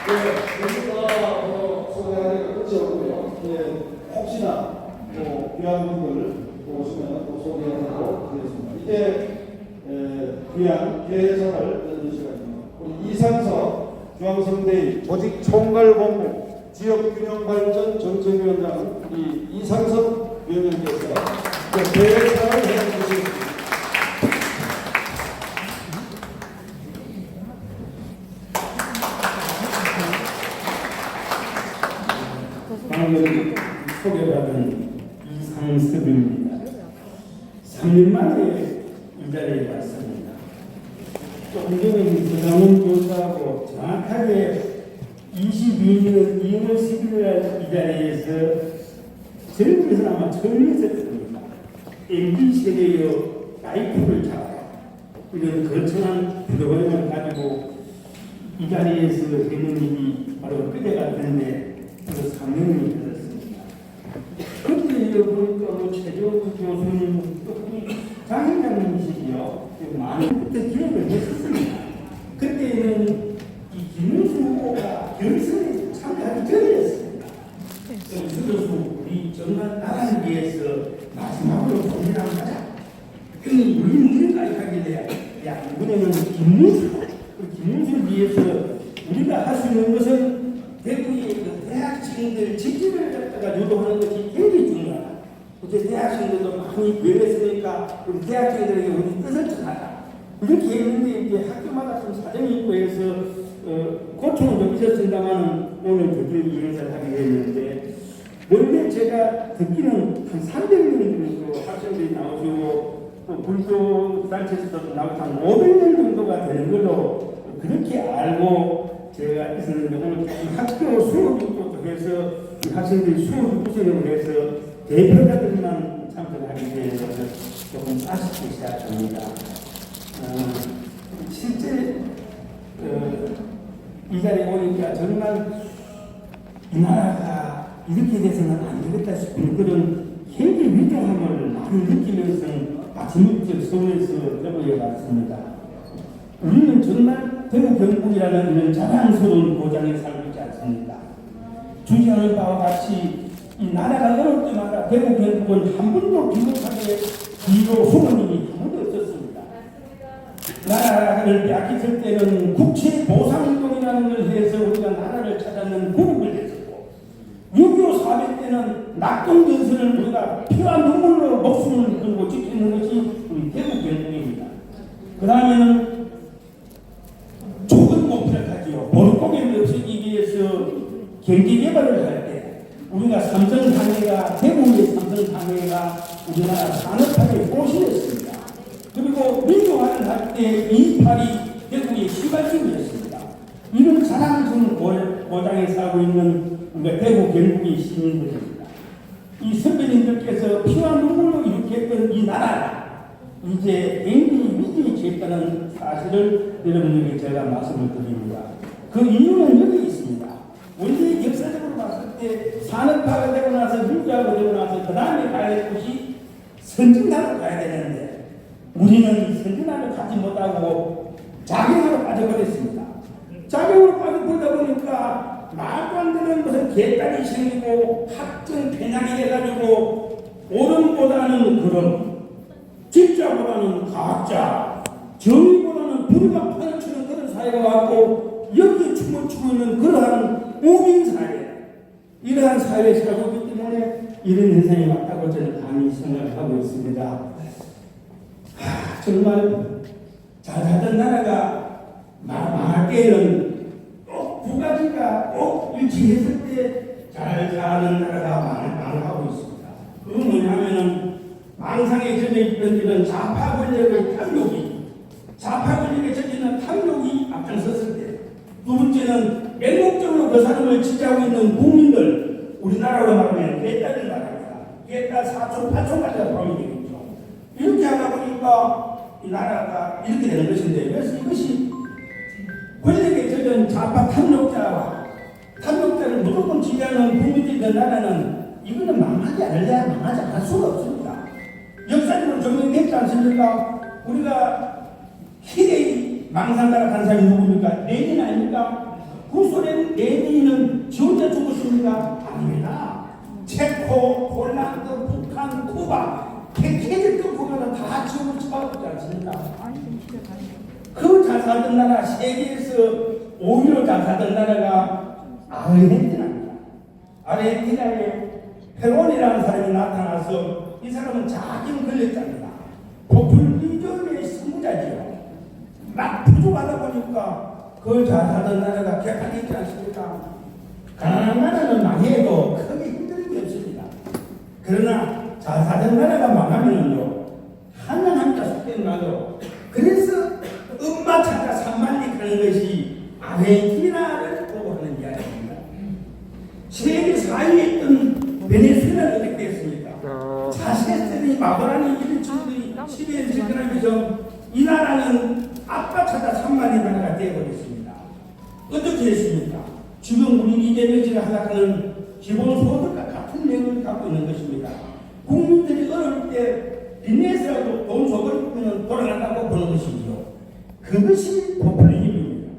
여기가 소개하기가 끝이 없고요. 혹시나 귀한 분들 오시면 또 소개하도록 하겠습니다. 이때 귀한 개회사를 여는 시간입니다. 우리 이상석 중앙선대위 조직총괄본부 지역균형발전 정책위원장 우리 이상석 위원장께서 개회사를 해주시겠습니다. 방금 소개받은 이상섭입니다. 3년 만에 이 자리에 왔습니다. 조금 전에 서강훈 교수하고 정확하게 22년 2월 11일 날 이 자리에서 젊은이들 아마 처음 있었을 겁니다. MB 세대의 라이프를 잡아요. 이런 거창한 프로그램을 가지고 이 자리에서 했는 일이 바로 그때 같은데 3년이 되었습니다. 그때 보니까 최재호 교수님 또 장인장님이시죠. 많은 그때 기억을 했었습니다. 그때는 이 김문수 후보가 결선에 참가하기 전이었습니다. 그래서 우리 정말 나라를 위해서 마지막으로 돈이랑 하자. 우리 무리까지 하길래 야 이번에는 김문수를 위해서 우리가 할 수 있는 것은 대구의 대학생들 직집을 갖다가 유도하는 것이 굉장히 중요하다. 이제 대학생들도 많이 변했으니까 우리 대학생들에게 우리 뜻을 전하자. 이렇게 했는데 이제 학교마다 좀 사정이 있고 해서 고통은 좀 있었습니다만 오늘 드디어 이 행사를 하게 됐는데 원래 제가 듣기는 한 300명 정도 학생들이 나오시고 불교 단체에서도 나오고 한 500명 정도가 되는 걸로 그렇게 알고 제가 있었는데 오늘 학교 수업도 해서 학생들이 수업을 구성을 해서 대표자들만 참석하게 되어서 조금 아쉽게 시작합니다. 실제 이 자리에 오니까 정말 이 나라가 이렇게 돼서는 안 되겠다 싶은 그런 굉장히 위대함을 많이 느끼면서 마지막적 서울에서 여보에 왔습니다. 우리는 정말 대구 경북이라는 이런 자랑스러운 고장에 살고 있지 않습니까? 주장하는 바와 같이 이 나라가 어려울 때마다 대구 경북은 한 번도 비겁하게 비로 후보님이 한 번도 없었습니다. 나라를 빼앗겼을 때는 국채 보상운동이라는 것을 해서 우리가 나라를 찾았는 구국을 했었고 6.25 사변 때는 낙동전선을 우리가 피와 눈물로 목숨을 걸고 지키는 것이 우리 대구 경북입니다. 그 다음에는 좋은 목표를 가지고 볼고기를 없애기 위해서 경제개발을 할 때 우리가 삼성항해가 대구의 삼성항해가 우리나라 산업화의 꽃이었습니다. 그리고 민주화를 할 때 2.28이 대구의 시발점이었습니다. 이런 자랑스러운 고장에 살고 있는 우리가 대구 경북의 시민들입니다. 이 선배님들께서 피와 눈물로 이렇게 했던 이 나라가 이제 굉장히 위기에 처했다는 사실을 여러분에게 제가 말씀을 드립니다. 그 이유는 여기 있습니다. 원래 역사적으로 봤을 때 산업화가 되고 나서 민주화가 되고 나서 그 다음에 가야 될 곳이 선진화로 가야 되는데 우리는 선진화를 가지 못하고 작용으로 빠져버렸습니다. 작용으로 빠져버리다 보니까 말도 안 되는 무슨 개딸이 생기고 학점 편향이 돼가지고 옳음보다는 그런 진짜보다는 가짜, 정의보다는 불의가 판치는 그런 사회가 왔고 여기에 춤을 추고 있는 그러한 오민사회, 이러한 사회에 살고 있기 때문에 이런 현상이 왔다고 저는 감히 생각을 하고 있습니다. 정말 잘 살던 나라가 망할 때는 꼭 두 가지가 꼭 일치했을 때 잘 사는 나라가 망하고 있습니다. 그건 뭐냐면은 망상에 젖어 있던 이런 좌파 권력의 탐욕이 앞장섰을 때, 두 번째는 맹목적으로 그 사람을 지지하고 있는 국민들, 우리나라로 말하면 개딸을 말합니다. 개딸 4촌, 8촌까지 포함이 되겠죠. 이렇게 하다 보니까 이 나라가 이렇게 되는 것인데, 그래서 이것이 권력에 젖은 좌파 탐욕자를 무조건 지지하는 국민들이 있는 나라는 이거는 망하지 않을 수가 없습니다. 역사적으로 증명됐지 않습니까? 우리가 희대의 망상가라 한 사람이 누굽니까? 레닌 아닙니까? 구소련 있습니까? 아닙니다. 체코, 폴란드, 북한, 쿠바, 패키지 끝부분은 다 지원을 쳐가고 있지 않습니까? 그 잘 살던 나라, 세계에서 5위로 잘 살던 나라가 아르헨티나입니다. 아르헨티나에 페론이라는 사람이 나타나서 이 사람은 자기는 권력자입니다. 포퓰리즘의 승부자지요. 막 부족하다 보니까 그 잘 살던 나라가 개판이 있지 않습니까? 가난한 나라는 망해도 크게 힘든 게 없습니다. 그러나 잘 살던 나라가 망하면요, 한명 한자 속된 나죠. 그래서 엄마 찾아 산만릭하는 것이 아르헨티나를 보고 하는 이야기입니다. 세계 4위에 있던 베네수엘라는 어떻게 됐습니까? 자세들이 마도라니 이런 친구들이 시리에 집권하면서 이 나라는 아빠 찾아 산만리 나라가 되어버렸습니다. 어떻게 했습니까? 지금 우리 이재명지가 하락하는 기본소득과 같은 내용을 갖고 있는 것입니다. 국민들이 어려울 때 빚내서라도 돈 줘버리면 돌아간다고 보는 것이죠. 그것이 포퓰리즘입니다.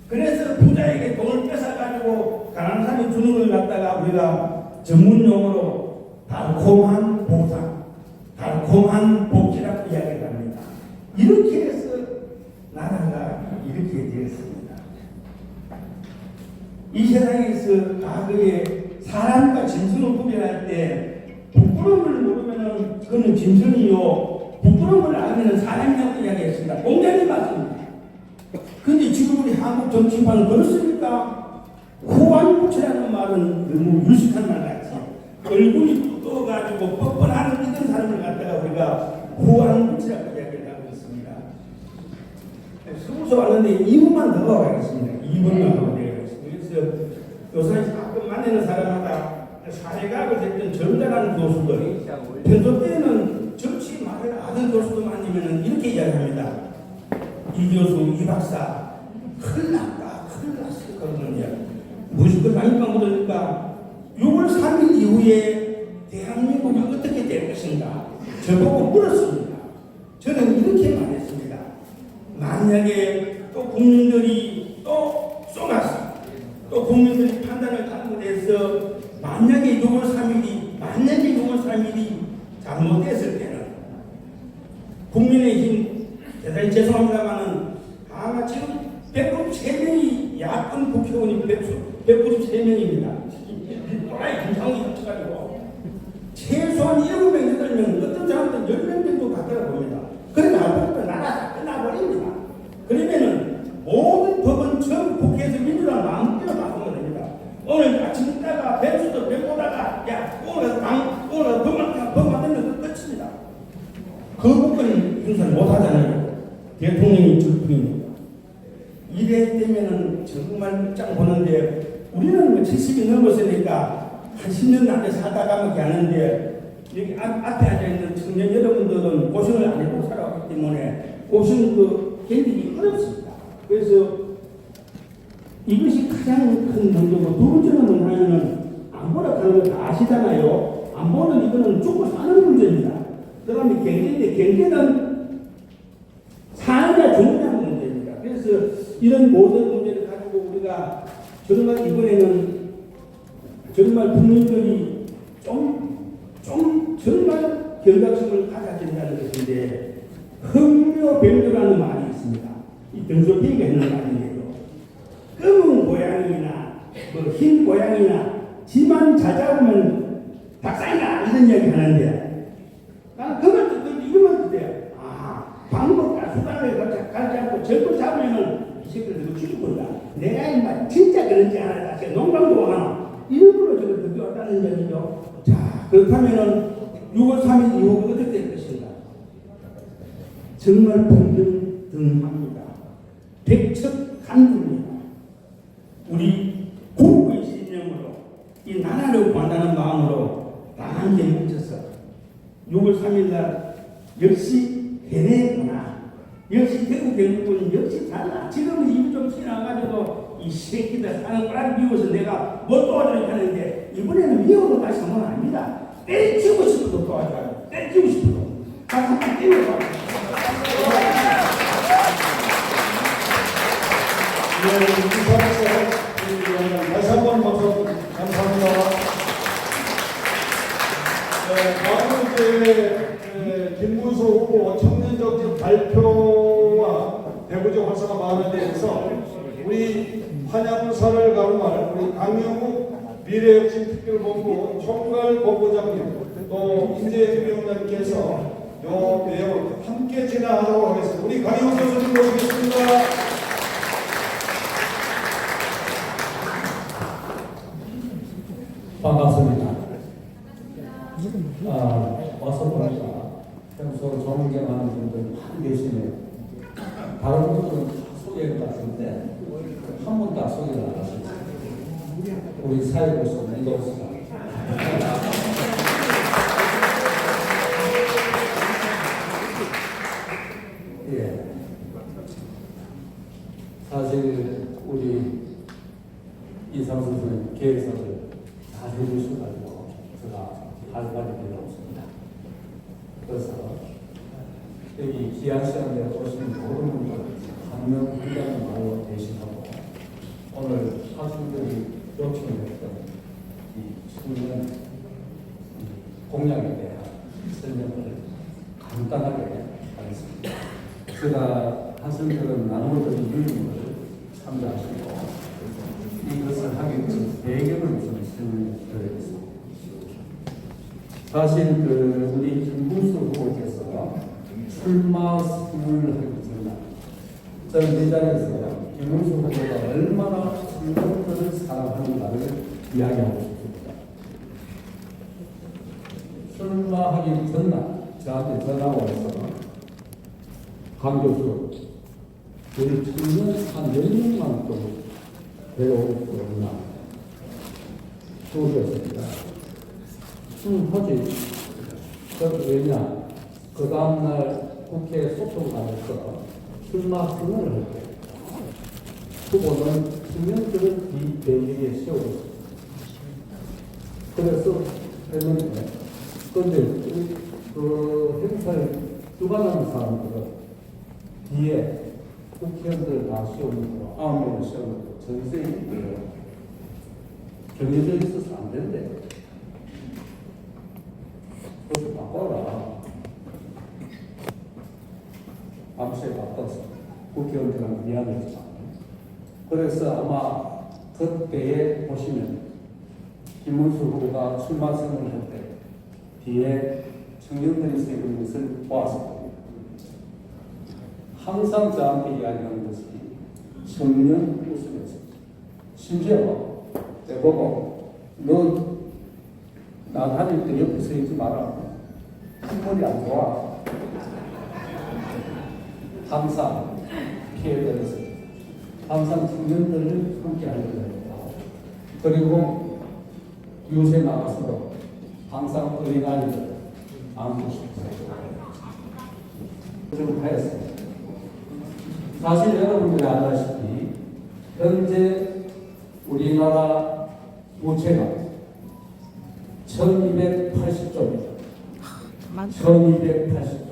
그래서 부자에게 돈을 뺏어가지고 가난한 사람이 주는 걸 갖다가 우리가 전문용어로 달콤한 보상, 달콤한 복지라고 이야기를 합니다. 이렇게 해서 나라가 이렇게 되었습니다. 이 세상에서 과거에 사람과 짐승을 구별할 때 부끄러움을 모르면 그거는 짐승이요, 부끄러움을 알면 사람이라고 이야기했습니다. 공장이 맞습니다. 근데 지금 우리 한국 정치판은 그렇습니까? 후한부치라는 말은 너무 유식한 말 같지. 얼굴이 떠가지고 뻔뻔한 이런 사람을 갖다가 우리가 후한부치라고 이야기를 하고 있습니다. 서울서 왔는데 2분만 더 가겠습니다. 2분만 더 가겠습니다. 그래서 요새 가끔 만나는 사람마다 사회과학을 했던 점잖은 교수들이 평소 때는 정치 말을 아는 교수도 만나면 이렇게 이야기합니다. 이 교수, 이 박사, 큰일 났다, 큰일 났어. 그러는 이야기. 무엇이 그 당일까 묻으니까 6월 3일 이후에 대한민국이 어떻게 될 것인가 저보고 물었습니다. 저는 이렇게 말했습니다. 만약에 또 국민들이 또 쏘갔어, 또 국민들이 판단을 잘못해서 만약에 6월 3일이 잘못됐을 때는 국민의힘 대단히 죄송합니다만은 아마 지금 193명이 야권 국회의원이 193명입니다. 또라이 김상훈이 합쳐가지고 최소한 7명, 8명, 어떤 사람들은 10명 정도 갖다가 봅니다. 그러니까 앞으로 나라가 끝나버립니다. 그러면은 모든 법은 전 국회에서 민주당 마음대로 바꾸면 됩니다. 오늘 아침 있다가 뱀수도 뱀보다가 야 오늘 법 만들면 끝입니다. 그 부분은 인사를 못하잖아요. 대통령이 적분입니다. 이래 되면은 정말 끝장 보는데 우리는 뭐 70이 넘었으니까 한 10년 안에 살다가면 하는데 여기 앞에 앉아있는 청년 여러분들은 고생을 안 해보고 살아왔기 때문에 고생 견디기 어렵습니다. 그래서 이것이 가장 큰 문제고 두 번째는 뭐냐면 안 보라 하는 거 다 아시잖아요. 안 보는 이거는 죽고 사는 문제입니다. 그 다음에 경제인데 경제는 사느냐 죽느냐는 문제입니다. 그래서 이런 모든 문제를 가지고 우리가 정말 이번에는 정말 국민들이 좀 정말 경각심을 가져야 된다는 것인데 흥묘병조라는 말이 있습니다. 이 병조비가 있는 말인데요. 검은 고양이나 흰 고양이나 지만 잘 잡으면 박살이나 이런 이야기 하는데 나는 그걸 듣고 이거만 듣대요. 방법과 수단을 가르치 않고 절도 잡으면은 이 새끼들 죽일 건다. 내가 인마 진짜 그런지 알아. 제가 농담도 하나. 이런 걸로 저걸 듣고 왔다는 얘기죠. 자, 그렇다면은 6월 3일 이후가 어떻게 될 것인가? 정말 동등합니다. 백척한국입니다. 우리 국의 신념으로 이 나라를 구한다는 마음으로 강하게 뭉쳐서 6월 3일날 역시 해내구나. 역시 대구 경북은 역시 달라. 지금은 입이 좀 지나가지고 이 새끼들 사는 거랑 미워서 내가 못 도와주려고 하는데 이번에는 미워도 다시 한번 아닙니다. 때리치고 싶어도 도와줘요. 때리치고 싶어도. 다시 한번 때려봐. 네, 다시 한번 박수 감사합니다. 다음은 이제 김문수 후보 청년정책 발표와 대구적 활성화 마을에 대해서 우리 한양사를 가름할 우리 강영욱 미래혁신특별본부 총괄본부장님 또 임재혁 위원장님께서 요 내용을 함께 진행하도록 하겠습니다. 우리 강영욱 교수님 모시겠습니다. 반갑습니다. 와서 보니까 평소 존경하는 분들 많이 계시네요. 다른 분들은 다 소개를 하시는데 한 분 다 소개를 안 하시죠. 우리 사회로서 이동수가 예. 사실 우리 이상수 선생님 계획서를 잘 해주셔가지고 제가 할 말이 별로 없습니다. 그래서 여기 귀한 시간에 오신 모든 분들 한명 한명 말로 대신하고 오늘 학생들이 요청했던 이 청년 공약에 대한 설명을 간단하게 하겠습니다. 제가 학생들은 나누어드린 유인을 참조하시고 이것을 하기 위해서 배경을 좀 설명드리겠습니다. 사실 우리 김문수 후보께서 출마 선언을 하기 전에 저는 이 자리에서 김문수 후보가 얼마나 청년들을 사랑하는가를 이야기하고 싶습니다. 출마하기 전날 저한테 전화가 와서 강 교수 우리 청년 한 10명만 좀 배우고 있나 그러셨습니다. 하지. 왜냐? 그 다음날 국회 소통관에서 출마 선언을 할 때 후보는 청년들을 뒷배경에 세우고 그래서 했는데 그런데 그 행사를 주관하는 사람들은 뒤에 국회의원들 다 세우는 거 9명을 세우는 거 전세에 정해져 있어서 안 된대. 그것도 바꿔라. 밤새 바꿔서 국회의원들한테 이야기했죠. 그래서 아마 그때에 보시면 김문수 후보가 출마 선언을 할 때 뒤에 청년들이 세우는 것을 보았을 겁니다. 항상 저한테 이야기하는 것이 청년 웃으면서 심지어 내보고 너 나 다닐 때 옆에 서 있지 마라. 신문이 안 좋아. 항상 피해들어서 항상 청년들을 함께 하려고 합니다. 그리고 요새 나가서도 항상 어린아이들 안고 싶어요. 좀 하였습니다. 사실 여러분들이 아다시피 현재 우리나라 부채가 1280조입니다. 1280조.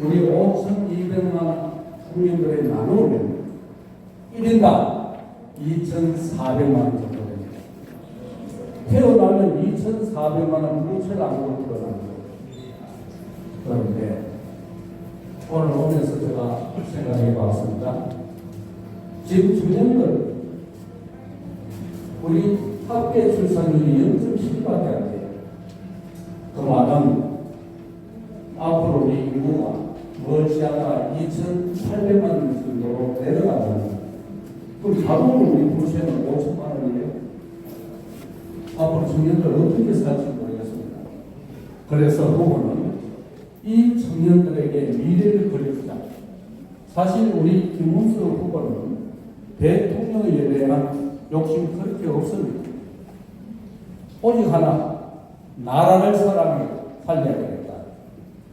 우리 5200만 국민들의 나누면 1인당 2400만 원 정도 됩니다. 태어나면 2400만 원 부채가 안 오고 태어납니다. 그런데 오늘 오면서 제가 생각해 봤습니다. 지금 청년들 우리 합계 출산율이 0.7밖에 안 돼요. 그 말은 앞으로 우리 인구가 머지않아 2,800만 원 정도로 내려가는 거예요. 그럼 자동으로 우리 부채는 5천만 원이에요. 앞으로 청년들 어떻게 살지 모르겠습니다. 그래서 후보는 이 청년들에게 미래를 그려주자. 사실 우리 김문수 후보는 대통령에 대한 욕심이 그렇게 없습니다. 오직 하나, 나라를 살려야 되겠다.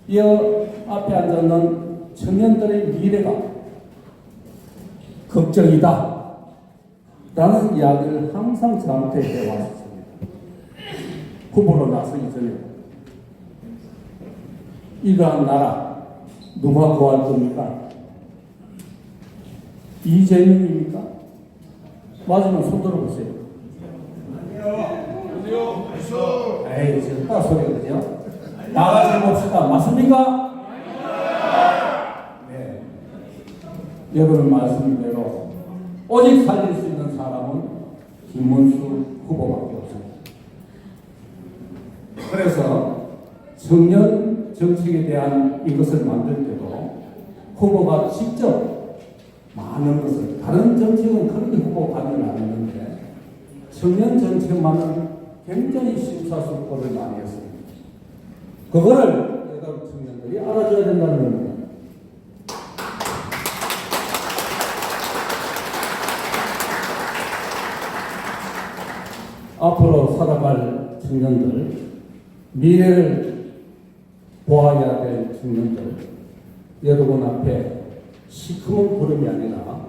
이 앞에 앉아있는 청년들의 미래가 걱정이다. 라는 이야기를 항상 저한테 해왔습니다. 후보로 나서기 전에 이러한 나라 누가 구할 겁니까? 이재명입니까? 맞으면 손 들어보세요. 에이, 지금 딱 소리가 그죠? 나가서 봅시다. 맞습니까? 네. 여러분 말씀대로 오직 살릴 수 있는 사람은 김문수 후보밖에 없습니다. 그래서 청년 정책에 대한 이것을 만들 때도 후보가 직접 많은 것을, 다른 정책은 그렇게 후보 관여를 안 했는데 청년 정책만은 굉장히 심사숙고를 많이 했습니다. 그거를 여러분 청년들이 알아줘야 된다는 겁니다. 앞으로 살아갈 청년들, 미래를 보아야 될 청년들, 여러분 앞에 시커먼 구름이 아니라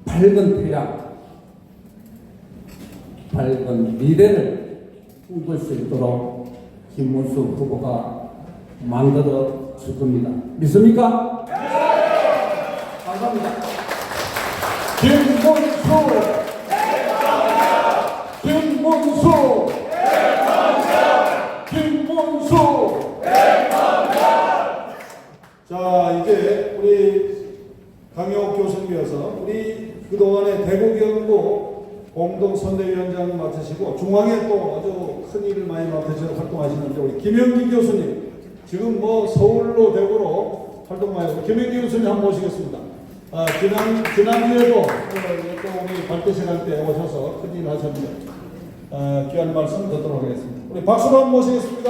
밝은 태양, 밝은 미래를 꿈꿀 수 있도록 김문수 후보가 만들어 줄 겁니다. 믿습니까? 네! 감사합니다. 김문수! 김문수! 김문수! 자, 이제 우리 강영욱 교수님께서 우리 그동안에 대구경북 공동선대위원장 맡으시고 중앙에 또 아주 큰 일을 많이 맡으셔서 활동하시는데 우리 김영기 교수님 지금 뭐 서울로 대구로 활동 많이 하고 김영기 교수님 한번 모시겠습니다. 지난주에도 또 우리 발표 시간 때 오셔서 큰일 하셨는데 귀한 말씀 듣도록 하겠습니다. 우리 박수로 한번 모시겠습니다.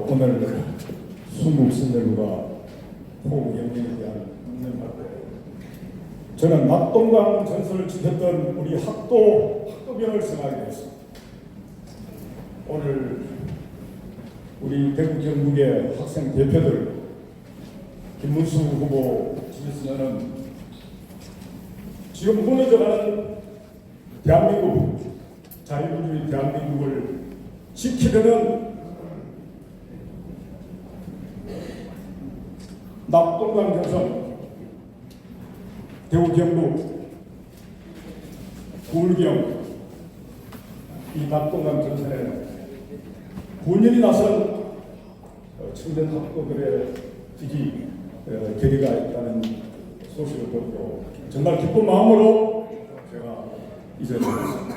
오늘 수묵신들과 호영리에 대한 묻는 발표. 저는 낙동강 전설을 지켰던 우리 학도병을 생각하게 되었습니다. 오늘 우리 대구 경북의 학생 대표들 김문수 후보 지지선언은 지금 무너져가는 대한민국, 자유민주주의 대한민국을 지키려는 낙동강 전선, 대구 경북, 부울경 이 낙동강 전선에 9년이 나선 청년 학도들의 결의가 있다는 소식을 듣고 정말 기쁜 마음으로 제가 이제 들었습니다.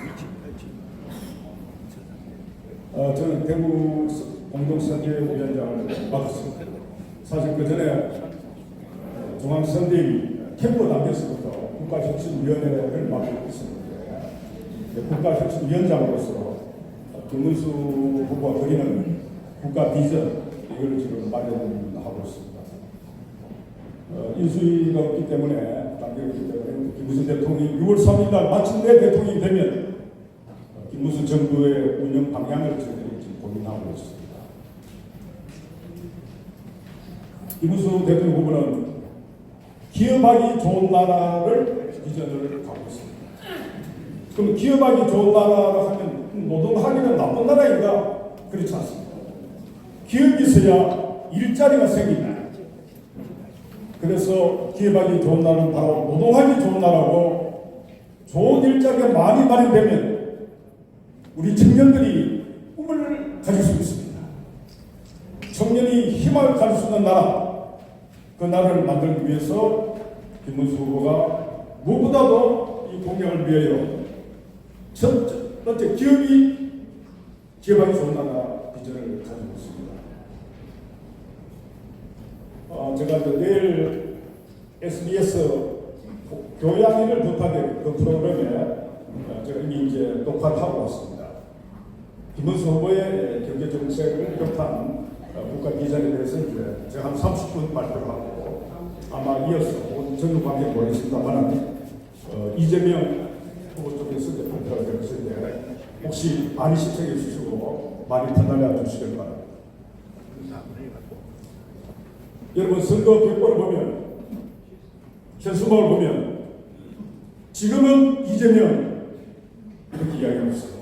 저는 대구 공동선대위원장을 맡았습니다. 사실 그 전에 중앙선대위 캠프 단계에서부터 국가혁신위원회를 맡고 있었는데 국가혁신위원장으로서 김문수 후보가 그리는 국가 비전 이걸 지금 마련하고 있습니다. 인수위가 없기 때문에 단계가 없기 때문에 김문수 대통령이 6월 3일 날 마침내 대통령이 되면 김문수 정부의 운영 방향을 저희들이 지금 고민하고 있습니다. 김문수 대통령 후보는 기업하기 좋은 나라를 비전을 갖고 있습니다. 그럼 기업하기 좋은 나라라 하면 노동하기는 나쁜 나라인가? 그렇지 않습니다. 기업이 있어야 일자리가 생깁니다. 그래서 기업하기 좋은 나라는 바로 노동하기 좋은 나라고 좋은 일자리가 많이 마련되면 우리 청년들이 꿈을 가질 수 있습니다. 청년이 희망을 가질 수 있는 나라, 그 나라를 만들기 위해서 김문수 후보가 무엇보다도 이 공약을 위하여 첫 번째 기업하기 좋은 나라 비전을 가지고 있습니다. 제가 내일 SBS 교양인을 부탁해 그 프로그램에 제가 이미 이제 녹화를 하고 왔습니다. 김문수 후보의 경제 정책을 비롯한 국가 비전에 대해서 이제 제가 한 30분 발표를 하고 아마 이어서 전국 관계 모르겠습니다만 이재명 후보 쪽에서 이제 발표가 될 것인데 혹시 많이 시청해 주시고 많이 판단해 주시길 바랍니다. 여러분 선거 결과를 보면 현수막을 보면 지금은 이재명 이렇게 이야기하고 있어요.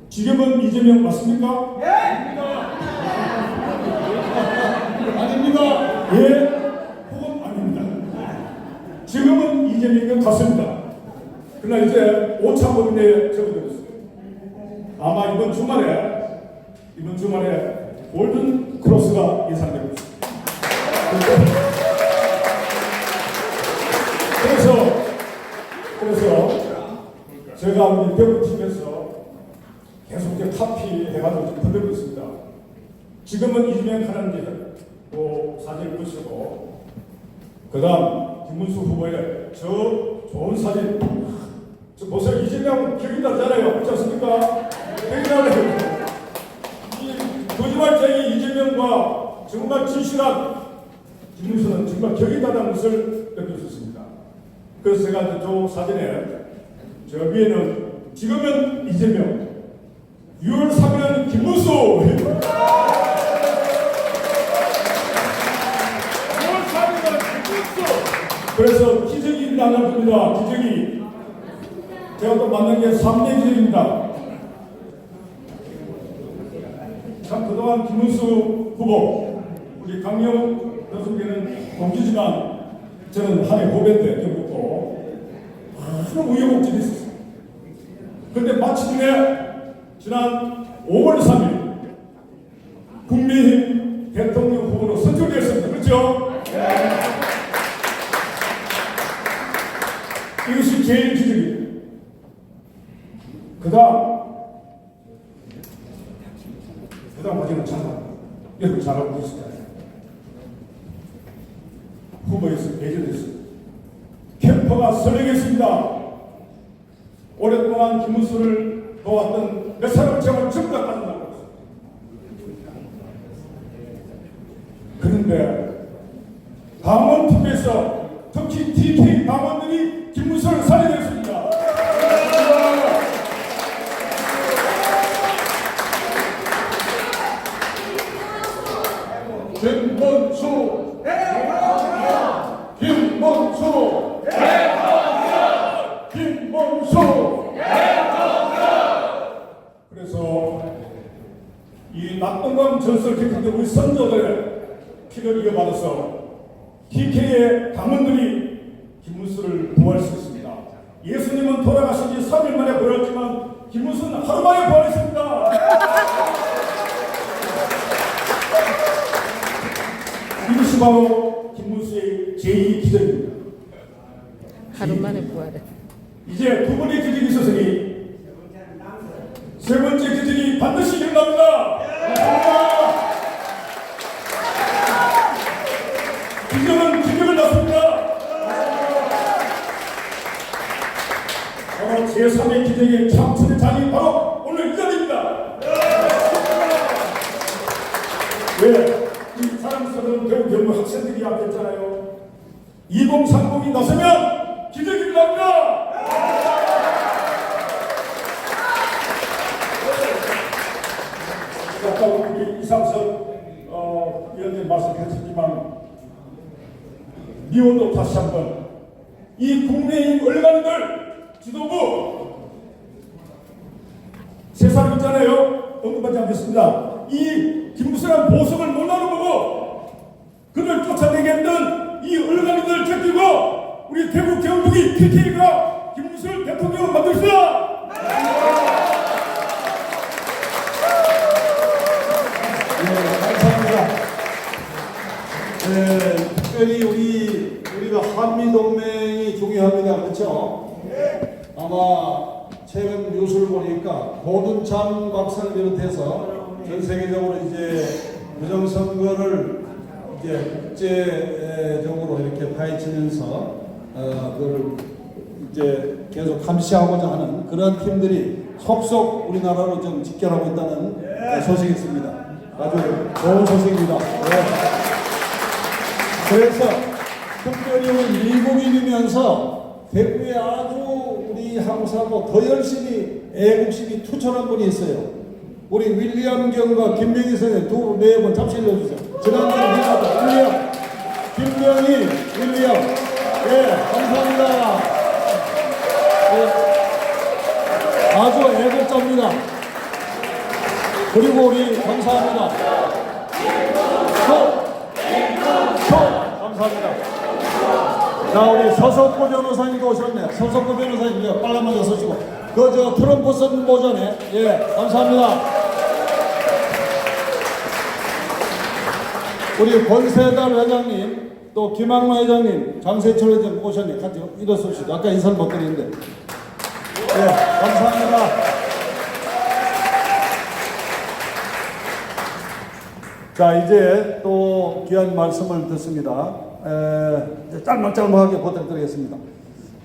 지금은 이재명 맞습니까? 네! 예, 혹은 아닙니다. 지금은 이재명이 같습니다. 그러나 이제 오차범위에 접어들었어요. 아마 이번 주말에 골든 크로스가 예상되고 있습니다. 그래서 제가 우리 대구팀에서 계속 이제 카피해가지고 지금 돌리고 있습니다. 지금은 이재명 하나님 사진을 보시고, 그 다음 김문수 후보의 저 좋은 사진, 저 보세요. 이재명 기억이 나잖아요. 그렇지 않습니까? 기억이 나네요. 이 거짓말쟁이 이재명과 정말 진실한 김문수는 정말 기억이 나다는 것을 느낄 수 있습니다. 그래서 제가 저 사진에 저 위에는 지금은 이재명, 6월 3일은 김문수. 6월 3일은 김문수. 그래서 기적이 일어날 겁니다. 기적이. 제가 또 만난 게 3대 기적입니다. 참 그동안 김문수 후보, 우리 강영 여성계는 동지지만 저는 한해 후배인데 경북도 아주 우여곡절이 있었어요. 그런데 마침내 지난 5월 3일 국민의힘 대통령 후보로 선출됐습니다. 그렇죠? 이것이 제일 기적이에요. 그 다음 과정은 잘하고 여러분 잘하고 있습니다. 후보에서 배제됐습니다. 캠퍼가 설레겠습니다. 오랫동안 김문수를 도왔던 몇 사람 제가 전부 다 빠져나가고 있습니다. 그런데 당원 투표에서 특히 TK 당원들이 김문수를 살려냈습니다. 김문수 대통령! 김문수 대통령! 김문수 대통령! 그래서 이 낙동강 전설 기록된 우리 선조들의 피를 이어받아서 TK의 당원들이 김문수를 부활시켰습니다. 예수님은 돌아가신 지 3일 만에 부활했지만 김문수는 하루 만에 부활했습니다. 이것이 바로 김문수의 제2 기적입니다. 하루 만에 부활해. 이제 두 번째 기적이 있었으니 세 번째 기적이 반드시 일어납니다. 기적은 기적을 낳습니다. 바로 제3의 기적의 참선의 장이 바로 오늘 이 자리입니다. 왜? 이 사랑스러운 배우 경무 학생들이 앞에 있잖아요. 2030이 나서면 기적이 일어납니다. 아까 우리 이상석 위원님 말씀하셨지만 미원도 다시 한번 이 국민의힘 얼간들 지도부 세 사람 있잖아요. 언급하지 않겠습니다. 이 김무수란 보석을 못 나눠보고 그를 쫓아내게 했던 이 얼간이들 제끼고 우리 대구 경북이 TK가 김무수를 대통령으로 만들었다. 감사합니다. 특별히 우리가 한미 동맹이 중요합니다. 그렇죠? 아마 최근 뉴스를 보니까 고든찬 박사를 비롯해서 전 세계적으로 이제 부정선거를 이제 국제적으로 이렇게 파헤치면서 그걸 이제 계속 감시하고자 하는 그런 팀들이 속속 우리나라로 좀 집결하고 있다는 소식이 있습니다. 아주 좋은 소식입니다. 네. 그래서 특별히 우리 미국인이면서 대구에 아주 우리 한국사하고 더 열심히 애국심이 투철한 분이 있어요. 우리 윌리엄 경과 김명희 선생 두 네 분 잠시 읽어주세요. 지난주에 해가지고 윌리엄, 김명희, 윌리엄. 예, 감사합니다. 예, 아주 애국자입니다. 그리고 우리 감사합니다. 감사합니다. 자, 우리 서석구 변호사님도 오셨네. 서석구 변호사님, 빨리 먼저 서시고. 저 트럼프 쓴 모자네. 예, 감사합니다. 우리 권세달 회장님, 또 김학로 회장님, 장세철 회장님 오셨네. 같이 일어서시죠. 아까 인사를 못 드리는데. 예, 감사합니다. 자, 이제 또 귀한 말씀을 듣습니다. 이제 짤막짤막하게 부탁드리겠습니다.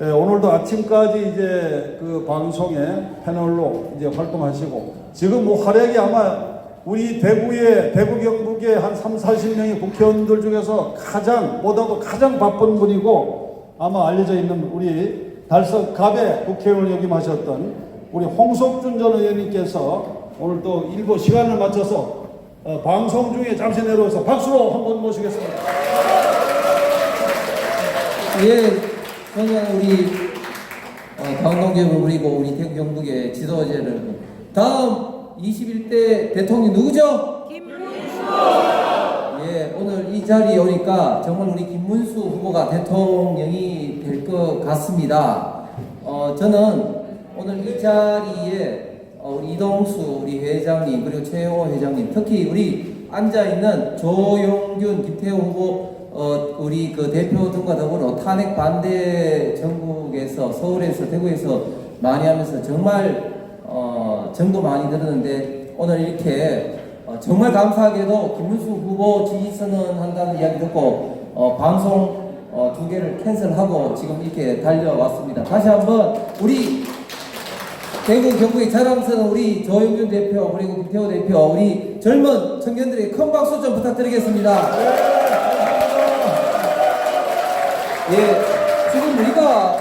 오늘도 아침까지 이제 그 방송에 패널로 이제 활동하시고, 지금 뭐 활약이 아마 우리 대구 경북의 한 30-40명의 국회의원들 중에서 보다도 가장 바쁜 분이고, 아마 알려져 있는 우리 달석 갑의 국회의원을 역임하셨던 우리 홍석준 전 의원님께서 오늘 또 일부 시간을 맞춰서 방송 중에 잠시 내려와서 박수로 한번 모시겠습니다. 예, 저는 우리 강동경을 누리고 우리 대구 경북의 지도자를 다음 21대 대통령 누구죠? 김문수. 예, 오늘 이 자리에 오니까 정말 우리 김문수 후보가 대통령이 될 것 같습니다. 저는 오늘 이 자리에 우리 이동수 우리 회장님 그리고 최영호 회장님, 특히 우리 앉아 있는 조용균 김태호 후보 우리 그 대표 등과 더불어 탄핵 반대 전국에서 서울에서 대구에서 많이 하면서 정말 정도 많이 들었는데, 오늘 이렇게 정말 감사하게도 김문수 후보 지지선언 한다는 이야기 듣고 방송 2개를 캔슬하고 지금 이렇게 달려왔습니다. 다시 한번 우리 대구 경북의 자랑스러운 우리 조영균 대표 그리고 김태호 대표, 우리 젊은 청년들의 큰 박수 좀 부탁드리겠습니다. 예, 지금 우리가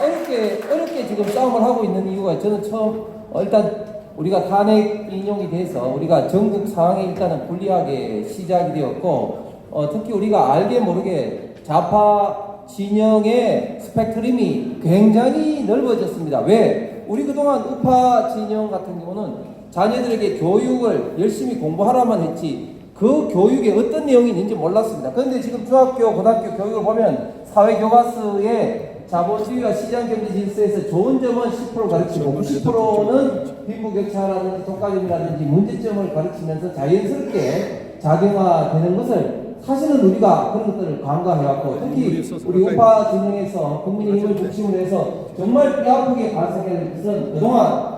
어렵게 지금 싸움을 하고 있는 이유가, 저는 처음 일단 우리가 탄핵 인용이 돼서 우리가 전국 상황이 일단은 불리하게 시작이 되었고, 특히 우리가 알게 모르게 좌파 진영의 스펙트럼이 굉장히 넓어졌습니다. 왜? 우리 그동안 우파 진영 같은 경우는 자녀들에게 교육을 열심히 공부하라만 했지 그 교육에 어떤 내용이 있는지 몰랐습니다. 그런데 지금 중학교, 고등학교 교육을 보면 사회교과서에 자본주의와 시장경제 질서에서 좋은 점은 10% 가르치고 90%는 빈부격차라든지 독과점이라든지 문제점을 가르치면서 자연스럽게 작용화되는 것을 사실은 우리가 그런 것들을 간과해왔고, 특히 우리 우파 진영에서 국민의힘을 중심으로 해서 정말 뼈아프게 반성해야 될 것은 그동안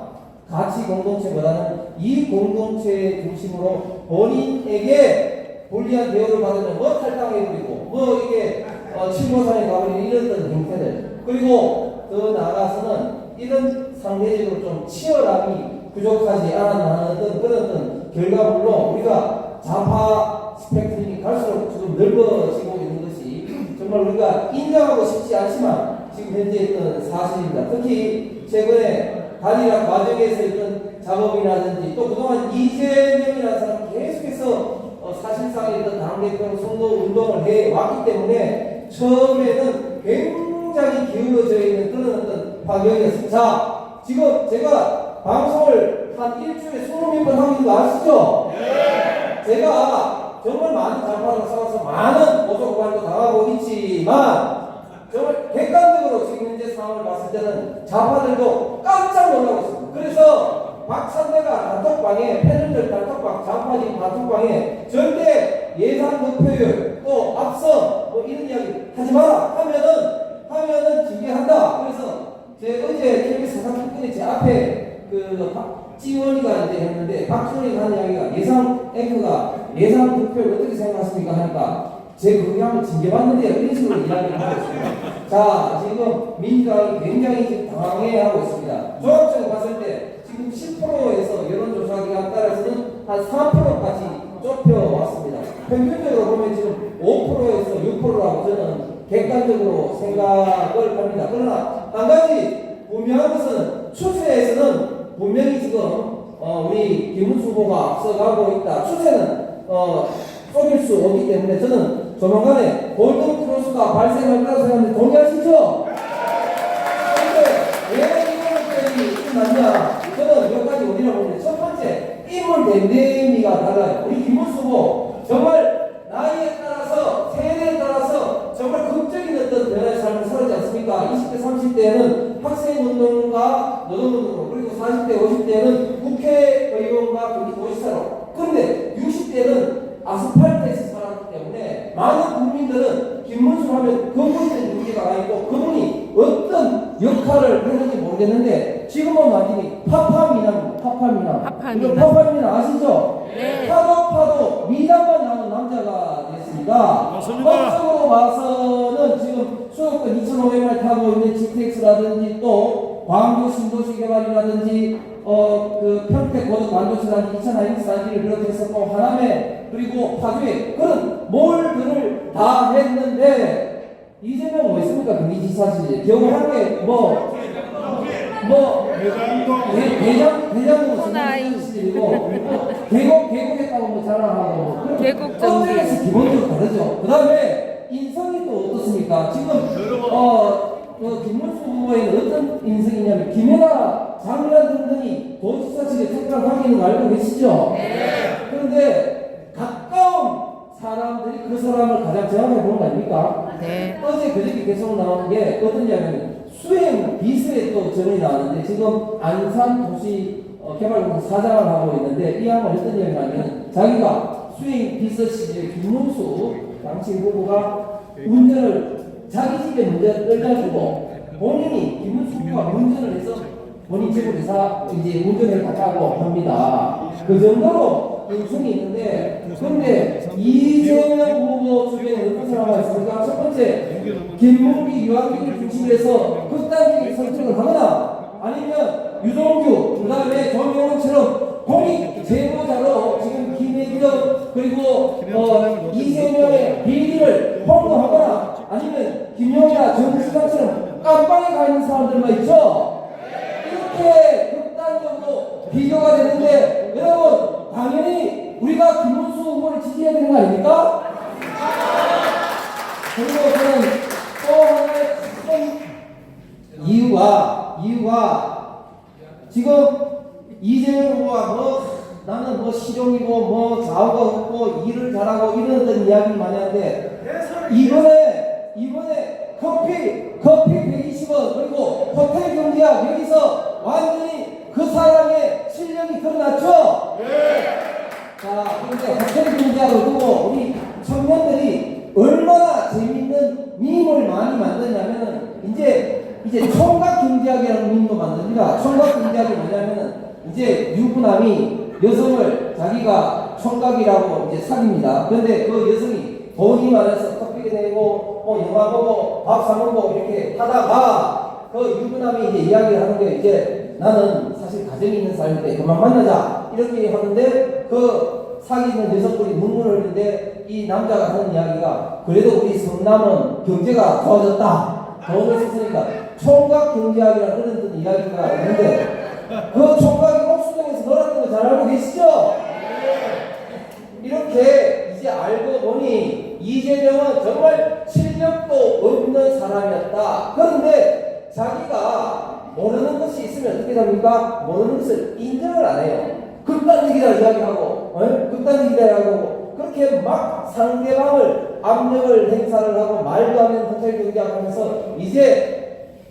가치 공동체보다는 이 공동체 중심으로 본인에게 불리한 대우를 받으면 뭐 탈당해버리고 뭐 이게 친모산에 가버리는 이런 형태들, 그리고 더 나아가서는 이런 상대적으로 좀 치열함이 부족하지 않았는 그런 결과물로 우리가 좌파 스펙트럼이 갈수록 지금 넓어지고 있는 것이 정말 우리가 인정하고 싶지 않지만 지금 현재 있던 사실입니다. 특히 최근에 단일화 과정에서 있던 작업이라든지 또 그동안 이재명이라는 사람 계속해서 사실상의 어떤 당대표 선거 운동을 해왔기 때문에 처음에는 굉장히 기울어져 있는 그런 어떤 환경이었습니다. 자, 지금 제가 방송을 한 일주일에 20몇 번 하는 거 아시죠? 네. 제가 정말 많은 좌파랑 싸워서 많은 고소고발도 당하고 있지만 정말 객관적으로 지금 현재 상황을 봤을 때는 좌파들도 깜짝 놀라고 있습니다. 그래서 박찬대가 단톡방에, 패널들 단톡방, 좌파적인 단톡방에 절대 예산 득표율 또 앞서 뭐 이런 이야기 하지 마라 하면은 징계한다. 그래서 제 어제 KBS 사상특근이 제 앞에 그 박지원이가 이제 했는데, 박지원이가 하는 이야기가 예상 앵커가 예상 득표율 어떻게 생각하십니까 하니까 제 그게 한번 징계받는데요, 이런 식으로 이야기를 하고 있습니다. 자, 지금 민주당이 굉장히 지금 당황해하고 있습니다. 종합적으로 봤을 때 지금 10%에서 여론조사기관 따라서는 한 4%까지 좁혀왔습니다. 평균적으로 보면 지금 5%에서 6%라고 저는 객관적으로 생각을 합니다. 그러나 한 가지 분명한 것은 추세에서는 분명히 지금 우리 김문수 후보가 앞서가고 있다. 추세는 쫓길 수 없기 때문에 저는 조만간에 골든 크로스가 발생할 거라고 생각하는데 동의하시죠? 그런데 왜 이런 것들이 일어났냐? 저는 몇 가지 원인을 보는데, 첫 번째, 인물 댐댐이가 달라요. 우리 김문수 후보 정말 나이에 따라서 세대에 따라서 정말 그 아스팔트에서 살았기 때문에 많은 국민들은 김문수 하면 근본적인 문제가 아니고 그분이 어떤 역할을 했는지 모르겠는데 지금은 완전히 파파미남입니다. 파파미남. 파파미남. 파파미남 아시죠? 네. 파도 미남만 나온 남자가 됐습니다. 법적으로 봐서는 지금 수도권 2,500만 타고 있는 GTX라든지 또 광주 신도시 개발이라든지 그 평택 고도 반도체단지 2차 하이닉스 단지를 비롯해서 또 하남에 그리고 파주에 그런 몰들을 다 했는데 이재명 뭐 있습니까? 경기지사실 경험한 게뭐 대장부 선거시이고 계곡했다고 뭐 자랑하고 계곡 정비. 어디에서 기본적으로 다르죠. 그 다음에 인성이 또 어떻습니까? 지금 김문수 후보에는 어떤 인성이냐면 김연아 장관 등등이 도지사직에 특별 관계 있는 거 알고 계시죠? 그런데 가까운 사람들이 그 사람을 가장 정확하게 보는 거 아닙니까? 네. 어제 그저께 계속 나오는 게 어떠냐면 수행 비서에 또 전이 나왔는데 지금 안산 도시 개발공사 사장을 하고 있는데 이 양반 어떤 얘기냐면 자기가 수행 비서 시절에 김문수 당시 후보가 운전을 자기 집에 운전을 떠가지고 본인이 김문수 후보가 운전을 해서 본인 집으로 해서 이제 운전을 갔다고 합니다. 그 정도로 인성이 있는데 그런데 이재명 후보 주변에 어떤 사람가 있습니까? 첫 번째 김문기 유한기를 중심으로 해서 극단적인 선택을 하거나 아니면 유동규 그 다음에 조명원처럼 공익 제보자로 지금 김혜경 그리고 이재명의 비리를 폭로하거나 아니면 김용이나 정시장처럼 깜빵에 가 있는 사람들만 있죠. 이렇게 극단적으로 비교가 되는데 여러분 당연히 우리가 김문수 후보를 지지해야 되는 거 아닙니까? 그리고 저는 또 하나의 큰 이유가 지금 이재명 후보가 나는 실용이고 좌우가 없고 일을 잘하고 이런 어떤 이야기를 많이 하는데 이번에 커피 120원 그리고 호텔 경제학 여기서 완전히 그 사람의 실력이 드러났죠? 자, 그런데 호텔 경제학을 두고 우리 청년들이 얼마나 재밌는 밈을 많이 만드냐면은 이제 총각 경제학이라는 밈도 만듭니다. 총각 경제학이 뭐냐면은 이제 유부남이 여성을 자기가 총각이라고 이제 사귀입니다. 그런데 그 여성이 돈이 많아서 커피 내고 영화 보고 밥 사 먹고 이렇게 하다가 그 유부남이 이제 이야기를 하는 게 이제 나는 사실 가정이 있는 사람인데 그만 만나자 이렇게 하는데 그 사귀는 여성분이 눈물을 흘리는데 이 남자가 하는 이야기가 그래도 우리 성남은 경제가 좋아졌다. 돈을 썼으니까 총각 경제학이라는 그런 이야기가 있는데 그 총각이 옥수동에서 놀았던 거 잘 알고 계시죠? 이렇게 이제 알고 보니 이재명은 정말 실력도 없는 사람이었다. 그런데 자기가 모르는 것이 있으면 어떻게 됩니까? 모르는 것을 인정을 안 해요. 극단적이다 이야기하고 극단적이다 이야기하고 그렇게 막 상대방을 압력을 행사를 하고 말도 안 되는 호텔 경제하면서 이제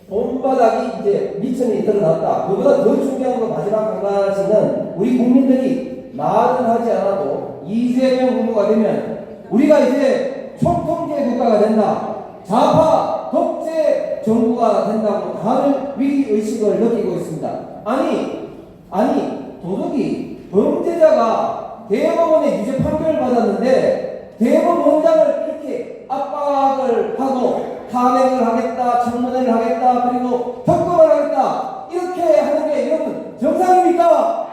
본바닥이 이제 미천이 드러났다. 그보다 더 중요한 건 마지막 한 가지는 우리 국민들이 말은 하지 않아도 이재명 후보가 되면 우리가 이제 총통제 국가가 된다. 좌파 독재 정부가 된다고 다들 위기의식을 느끼고 있습니다. 아니 도둑이 범죄자가 대법원에 유죄 판결을 받았는데 대법원장을 이렇게 압박을 하고 탄핵을 하겠다, 청문회를 하겠다, 그리고 특검을 하겠다 이렇게 하는 게 여러분 정상입니까?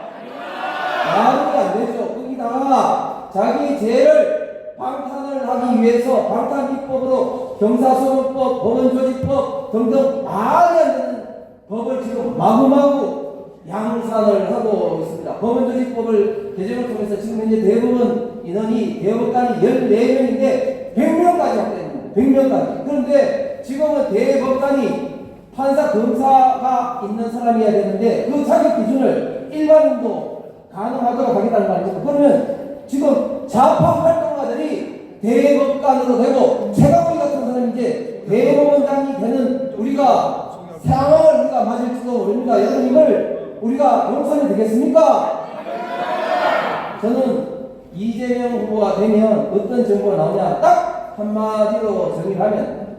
말이 안 되죠. 거기다가 자기 죄를 방탄을 하기 위해서 방탄비법으로 경사소송법, 법원조직법 등등 말이 안 되는 법을 지금 마구마구 양산을 하고 있습니다. 법원조직법을 개정을 통해서 지금 현재 대법원 인원이 대법관이 14명인데 100명까지 확대됩니다. 100명까지. 그런데 지금은 대법관이 판사, 검사가 있는 사람이어야 되는데 그 자격 기준을 일반인도 가능하도록 하겠다는 말입니다. 그러면 지금 좌파 활동가들이 대법관으로 되고 최강욱이 같은 사람이 이제 대법원장이 되는 우리가 상황을 우리가 맞을지도 모릅니다. 여러분 이걸 우리가 용서하면 되겠습니까? 저는 이재명 후보가 되면 어떤 정부가 나오냐? 딱 한마디로 정의하면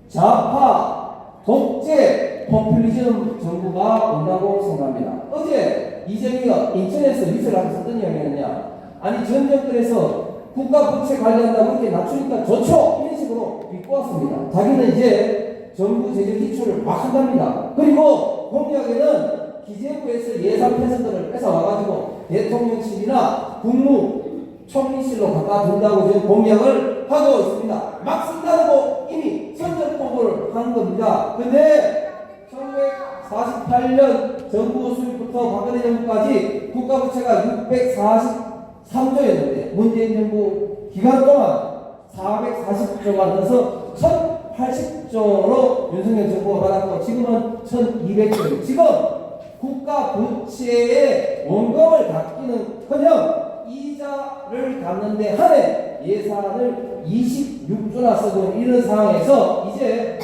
좌파, 독재, 포퓰리즘 정부가 온다고 생각합니다. 어제 이재명이 인천에서 미술 하면서 어떤 이야기 했냐? 아니 전 정권에서 국가 부채 관리한다고 이렇게 낮추니까 좋죠. 이런 식으로 비꼬았습니다. 자기는 이제 정부 재정 지출을 막 한답니다. 그리고 공약에는 기재부에서 예산 패스들을 뺏어와가지고 대통령실이나 국무총리실로 갖다 둔다고 지금 공약을 하고 있습니다. 막 쓴다고 이미 선전포고를 한 겁니다. 근데 1948년 정부 수립부터 박근혜 정부까지 국가부채가 643조였는데 문재인 정부 기간 동안 440조가 늘어서 1080조로 윤석열 정부가 받았고 지금은 1200조. 지금 국가 부채의 원금을 갚기는커녕 이자를 갚는데 한 해 예산을 26조나 쓰고 이런 상황에서 이제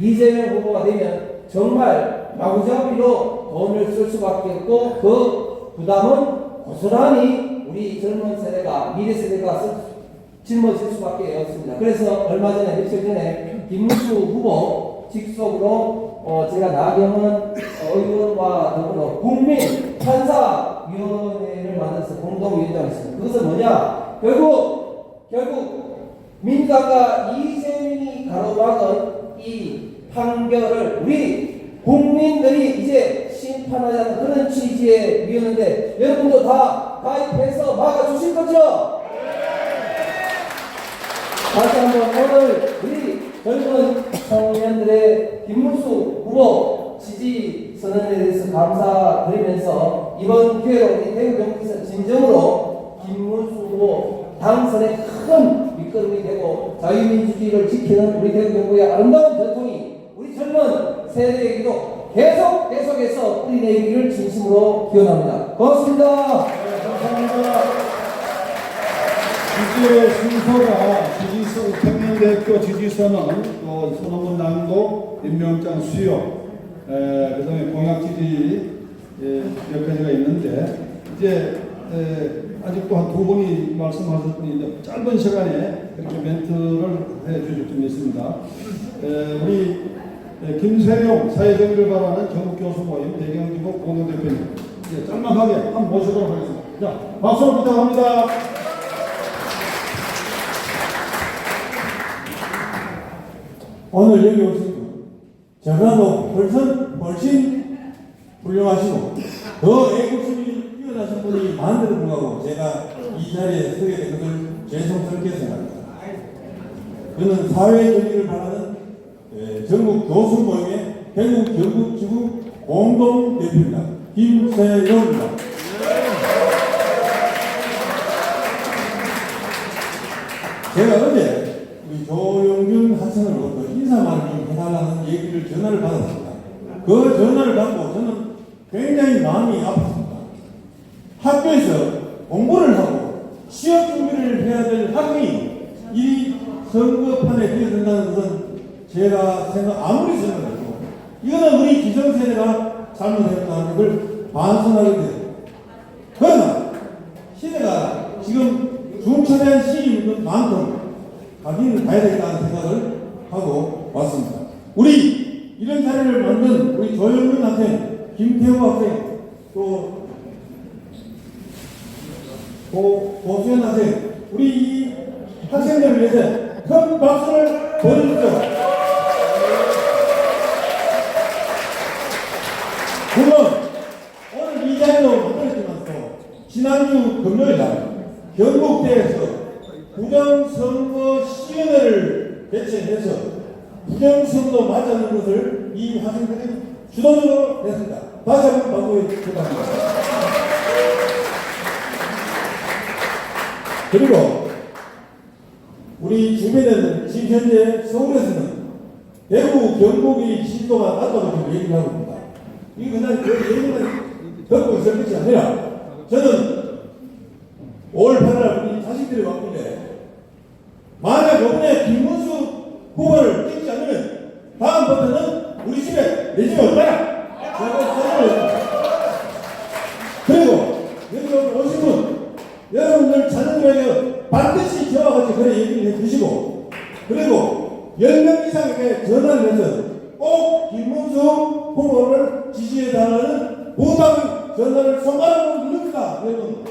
이재명 후보가 되면 정말 마구잡이로 돈을 쓸 수밖에 없고 그 부담은 고스란히 우리 젊은 세대가 미래 세대가 짊어질 수밖에 없습니다. 그래서 얼마 전에 며칠 전에 김문수 후보 직속으로 제가 나경원 의원과 더불어 국민 판사위원회를 만들어서 공동위원장을 했습니다. 그것은 뭐냐? 결국 민주당과 이재명이 가로막은 이 판결을 우리 국민들이 이제 심판하자는 그런 취지의 위원회인데 여러분도 다 가입해서 막아주실 거죠? 다시 한번 오늘 우리 젊은 청년들의 김문수 후보 지지 선언에 대해서 감사드리면서 이번 기회로 우리 대구 경북에서 진정으로 김문수 후보 당선에 큰 밑거름이 되고 자유민주주의를 지키는 우리 대구 경북의 아름다운 전통이 우리 젊은 세대에게도 계속해서 뿌리내리기를 진심으로 기원합니다. 고맙습니다. 감사합니다. 이제 순서가 평양대학교 지지선언, 또 선언문 낭독, 임명장 수여, 그다음에 공약 지지 몇 가지가 있는데 이제 아직도 한 두 분이 말씀하셨더니 짧은 시간에 이렇게 멘트를 해주실 분이 있습니다. 우리 김세룡 사회정의를 바라는 전국교수 모임 대경지구 공동대표님 짤막하게 한번 모시도록 하겠습니다. 자, 박수를 부탁합니다. 오늘 여기 오신 분, 저보다도 훨씬 훌륭하시고 더 애국심이 뛰어나신 분이 많은데도 불구하고 제가 이 자리에 서게 된 것을 죄송스럽게 생각합니다. 저는 사회정의를 바라는 전국 교수 모임의 대구 경북지구 공동대표입니다. 김세용입니다. 제가 어제 우리 조영균 학생으로부터 인사말을 좀 해달라는 얘기를 전화를 받았습니다. 그 전화를 받고 저는 굉장히 마음이 아팠습니다. 학교에서 공부를 하고 취업 준비를 해야 될 학생이 이 선거판에 뛰어든다는 것은 제가 아무리 생각해도 이거는 우리 기성세대가 잘못했다는 것을 반성하게 돼요. 그러나 시대가 지금 중천한 시기인 만큼 가기는 가야 되겠다는 생각을 하고 왔습니다. 우리 이런 자리를 만든 우리 조영근 학생, 김태우 학생, 또 고수현 학생, 우리 이 학생들을 위해서 큰 박수를 보내주십시오. 물론 오늘 이 자리도 만들었지만 또 지난주 금요일날 경북대에서 부정선거 시연회를 개최해서 부정선거 맞자는 것을 이 학생들이 주도적으로 했습니다. 다시 한번 박수해 부탁합니다. 그리고 우리 주변에는 지금 현재 서울에서는 대구 경북이 신도가 낮다고 지금 얘기를 하고 있습니다. 이거 그냥 그 얘기는 듣고 있을 것이 아니라 저는 5월 8일 우리 자식들이 왔길래 만약 이번에 김문수 후보를 찍지 않으면 다음부터는 우리 집에 내 집에 올까요? 그리고 여기 오신 분 여러분들 반드시 저와 같이 그런 얘기를 해주시고, 그리고 10명 이상에게 전화를 해서 꼭 김문수 후보를 지지해달라는 부탁 전화를 손가락으로 누릅니다, 여러분.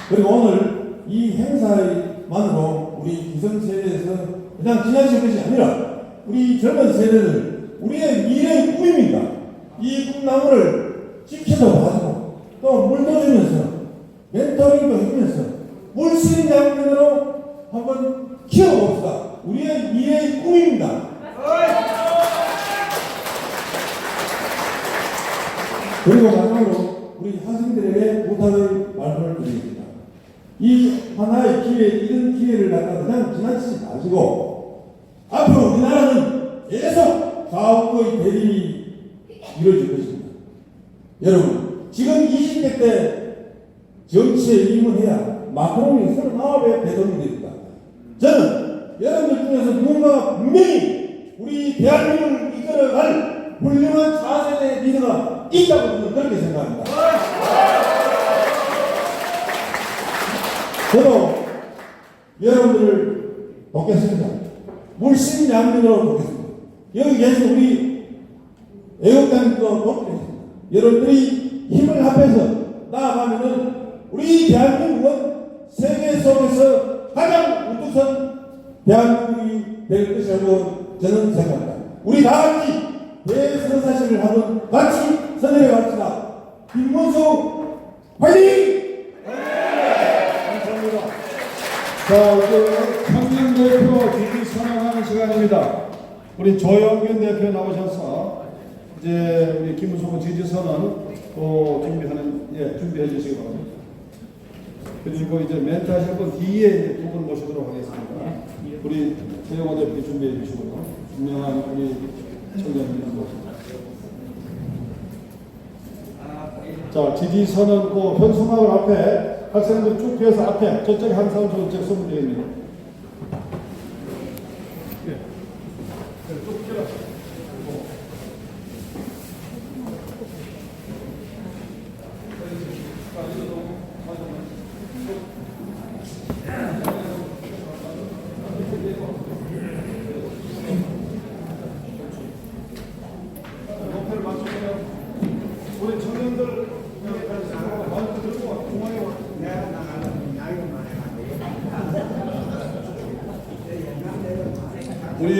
그리고 오늘 이 행사만으로 우리 기성세대에서 그냥 지나칠 것이 아니라 우리 젊은 세대들, 우리의 미래의 꿈입니다. 이 꿈나무를 지켜서 봐주고 또 물도 주면서 멘토링도 해주면서 물씬 장면으로 한번 키워봅시다. 우리의 미래의 꿈입니다. 그리고 마지막으로 우리 학생들에게 부탁의 말씀을 드립니다. 이 하나의 기회, 이런 기회를 갖다 그냥 지나치지 마시고 앞으로 우리나라는 계속 좌우의 대립이 이루어질 것입니다. 여러분, 지금 20대 때 정치에 입문해야 마크롱이 39의 대통령이 됩니다. 저는 여러분들 중에서 누군가가 분명히 우리 대한민국을 이끌어갈 훌륭한 차세대 리더가 있다고 저는 그렇게 생각합니다. 저도 여러분들을 돕겠습니다. 물심양면으로 돕겠습니다. 여기 계신 우리 애국자님도 돕겠습니다. 여러분들이 힘을 합해서 나아가면은 우리 대한민국은 세계 속에서 가장 우뚝선 대한민국이 될 것이라고 저는 생각합니다. 우리 다 같이 대선사실을 하면 같이 선회해 갑시다. 김문수 화이팅! 자, 청년 대표 지지 선언하는 시간입니다. 우리 조영균 대표 나오셔서 이제 우리 김문수 지지 선언 또 준비해 주시기 바랍니다. 그리고 이제 멘트 하실 분 뒤에 이제 두 분 모시도록 하겠습니다. 우리 조영호 대표 준비해 주시고요. 유명한 우리 청년들 모십니다. 자, 지지 선언 그 현수막을 앞에 학생들 쭉 펴서 앞에 저쪽에 한 사람 저쪽 서면 되겠네요. 쭉 펴라. 목표를 맞추면 우리 청년들 많이 들고 중앙에 와. 우리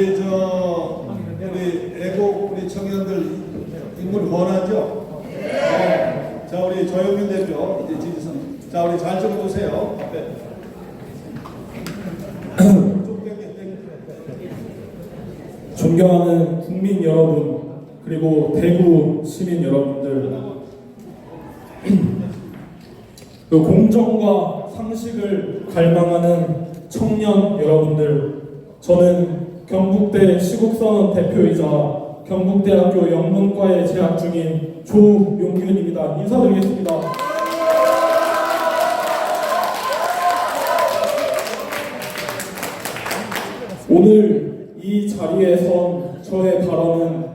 애국 우리 청년들 인물 권하죠? 네. 자, 우리 조영균 대표 이제 지지선. 자, 우리 잘 좀 보세요. 앞에. 존경하는 국민 여러분, 그리고 대구 시민 여러분들, 그 공정과 상식을 갈망하는 청년 여러분들, 저는 경북대 시국선언 대표이자 경북대학교 영문과에 재학 중인 조용균입니다. 인사드리겠습니다. 오늘 이 자리에 선 저의 발언은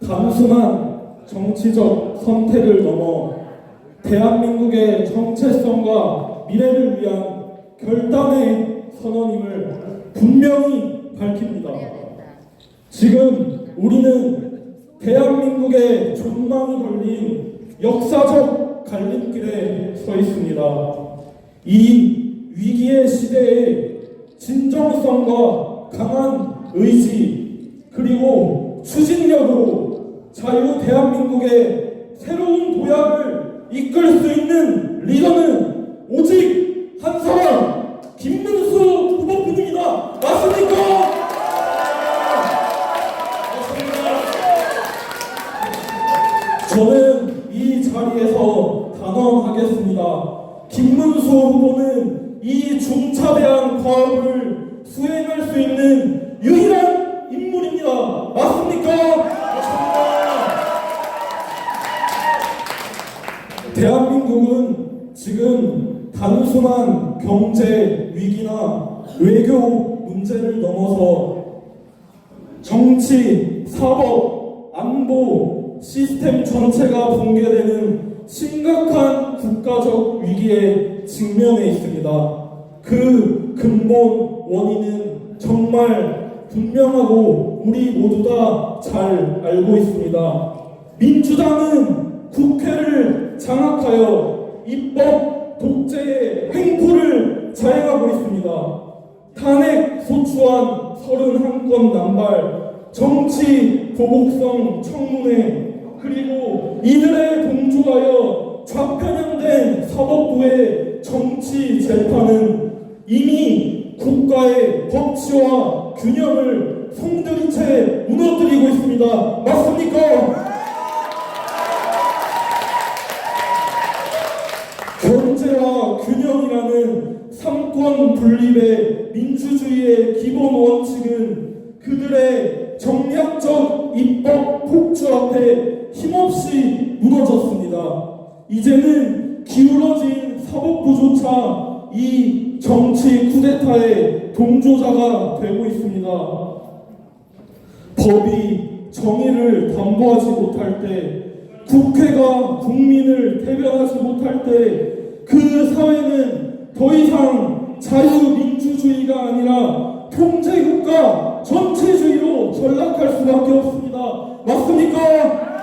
단순한 정치적 선택을 넘어 대한민국의 정체성과 미래를 위한 결단의 선언임을 분명히 밝힙니다. 지금 우리는 대한민국의 존망이 걸린 역사적 갈림길에 서 있습니다. 이 위기의 시대에 진정성과 강한 의지 그리고 추진력으로 자유 대한민국의 새로운 도약을 이끌 수 있는 리더는 오직 한 사람, 김문수 후보뿐입니다. 맞습니까? 저는 이 자리에서 단언하겠습니다. 김문수 후보는 이 중차대한 과업을 수행할 수 있는 유일한 인물입니다. 맞습니까? 맞습니다. 대한민국은 지금 단순한 경제 위기나 외교 문제를 넘어서 정치, 사법, 안보, 시스템 전체가 붕괴되는 심각한 국가적 위기에 직면해 있습니다. 그 근본 원인은 정말 분명하고 우리 모두 다 잘 알고 있습니다. 민주당은 국회를 장악하여 입법 독재의 횡포를 자행하고 있습니다. 탄핵 소추안 31건 남발, 정치 보복성 청문회, 그리고 이들에 동조하여 좌편향된 사법부의 정치 재판은 이미 국가의 법치와 균형을 송두리째 무너뜨리고 있습니다. 맞습니까? 경제와 균형이라는 삼권 분립의 민주주의의 기본 원칙은 그들의 정략적 입법 폭주 앞에 힘없이 무너졌습니다. 이제는 기울어진 사법부조차 이 정치 쿠데타의 동조자가 되고 있습니다. 법이 정의를 담보하지 못할 때, 국회가 국민을 대변하지 못할 때 그 사회는 더 이상 자유민주주의가 아니라 통제국가 전체주의로 전락할 수밖에 없습니다. 맞습니까?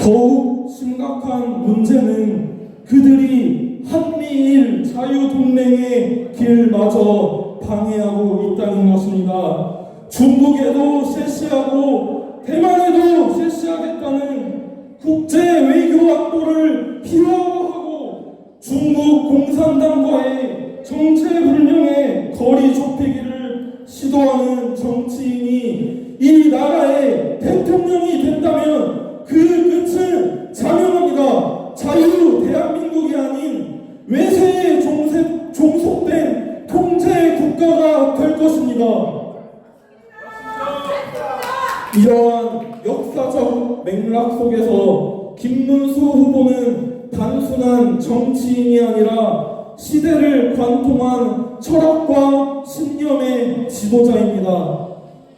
더욱 심각한 문제는 그들이 한미일 자유동맹의 길마저 방해하고 있다는 것입니다. 중국에도 실시하고 대만에도 실시하겠다는 국제 외교 안보를 필요하고 중국 공산당과의 정체불명의 거리 좁히기를 시도하는 정치인이 이 나라의 대통령이 된다면 그 끝은 자명합니다. 자유 대한민국이 아닌 외세에 종속된 통제 국가가 될 것입니다. 이러한 역사적 맥락 속에서 김문수 후보는 단순한 정치인이 아니라 시대를 관통한 철학과 신념의 지도자입니다.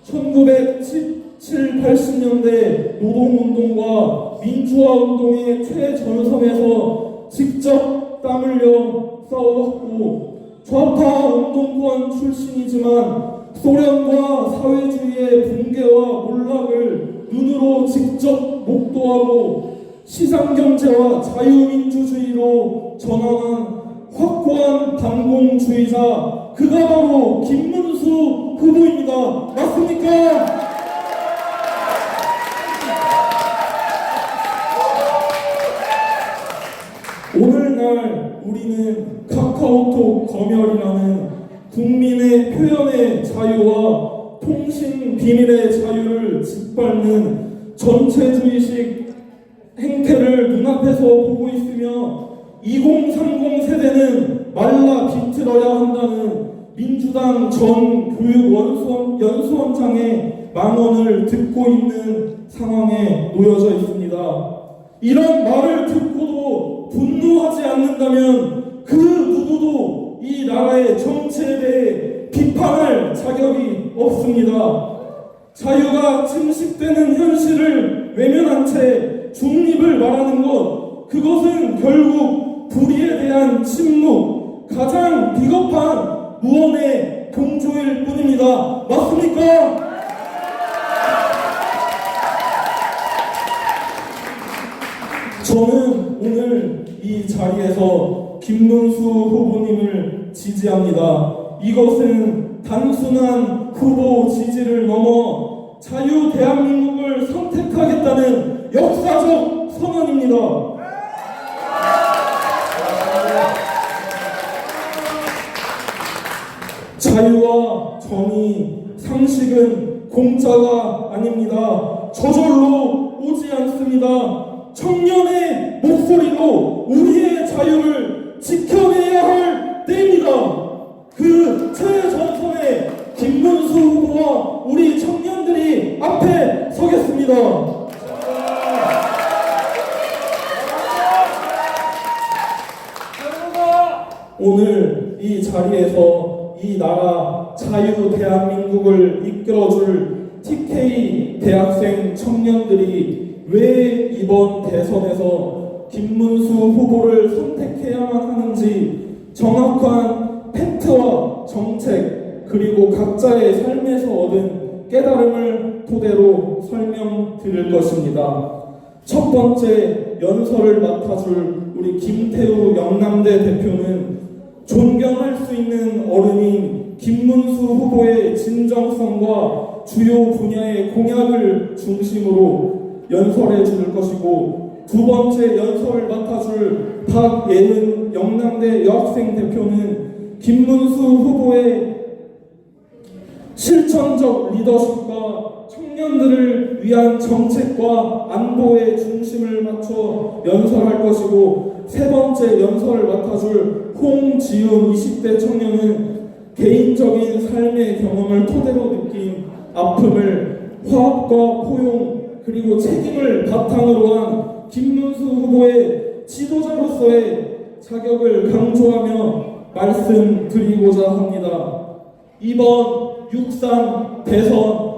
1970, 80년대 노동운동과 민주화운동의 최전선에서 직접 땀 흘려 싸워왔고 좌파 운동권 출신이지만 소련과 사회주의의 붕괴와 몰락을 눈으로 직접 목도하고 시장경제와 자유민주주의로 전환한 확고한 반공주의자, 그가 바로 김문수 후보입니다. 맞습니까? 오늘날 우리는 카카오톡 검열이라는 국민의 표현의 자유와 통신 비밀의 자유를 짓밟는 전체주의식 행태를 눈앞에서 보고 있으며 2030 세대는 말라 비틀어야 한다는 민주당 전 교육연수원장의 망언을 듣고 있는 상황에 놓여져 있습니다. 이런 말을 듣고도 분노하지 않는다면 그 누구도 이 나라의 정치에 대해 비판할 자격이 없습니다. 자유가 침식되는 현실을 외면한 채 중립을 말하는 것, 그것은 결국 불의에 대한 침묵, 가장 비겁한 무언의 동조일 뿐입니다. 맞습니까? 저는 오늘 이 자리에서 김문수 후보님을 지지합니다. 이것은 단순한 후보 지지를 넘어 자유 대한민국을 선택하겠다는 역사적 선언입니다. 자유와 정의, 상식은 공짜가 아닙니다. 저절로 오지 않습니다. 청년의 목소리로 우리의 자유를 지켜내야 할 때입니다. 그 최전선에 김문수 후보와 우리 청년들이 앞에 서겠습니다. 오늘 이 자리에서 이 나라 자유 대한민국을 이끌어줄 TK 대학생 청년들이 왜 이번 대선에서 김문수 후보를 선택해야만 하는지 정확한 팩트와 정책 그리고 각자의 삶에서 얻은 깨달음을 토대로 설명드릴 것입니다. 첫 번째 연설을 맡아줄 우리 김태우 영남대 대표는 존경할 수 있는 어른인 김문수 후보의 진정성과 주요 분야의 공약을 중심으로 연설해 줄 것이고, 두 번째 연설을 맡아줄 박예은 영남대 여학생 대표는 김문수 후보의 실천적 리더십과 청년들을 위한 정책과 안보에 중심을 맞춰 연설할 것이고, 세 번째 연설을 맡아줄 홍지훈 20대 청년은 개인적인 삶의 경험을 토대로 느낀 아픔을 화합과 포용 그리고 책임을 바탕으로 한 김문수 후보의 지도자로서의 자격을 강조하며 말씀드리고자 합니다. 이번 6.3 대선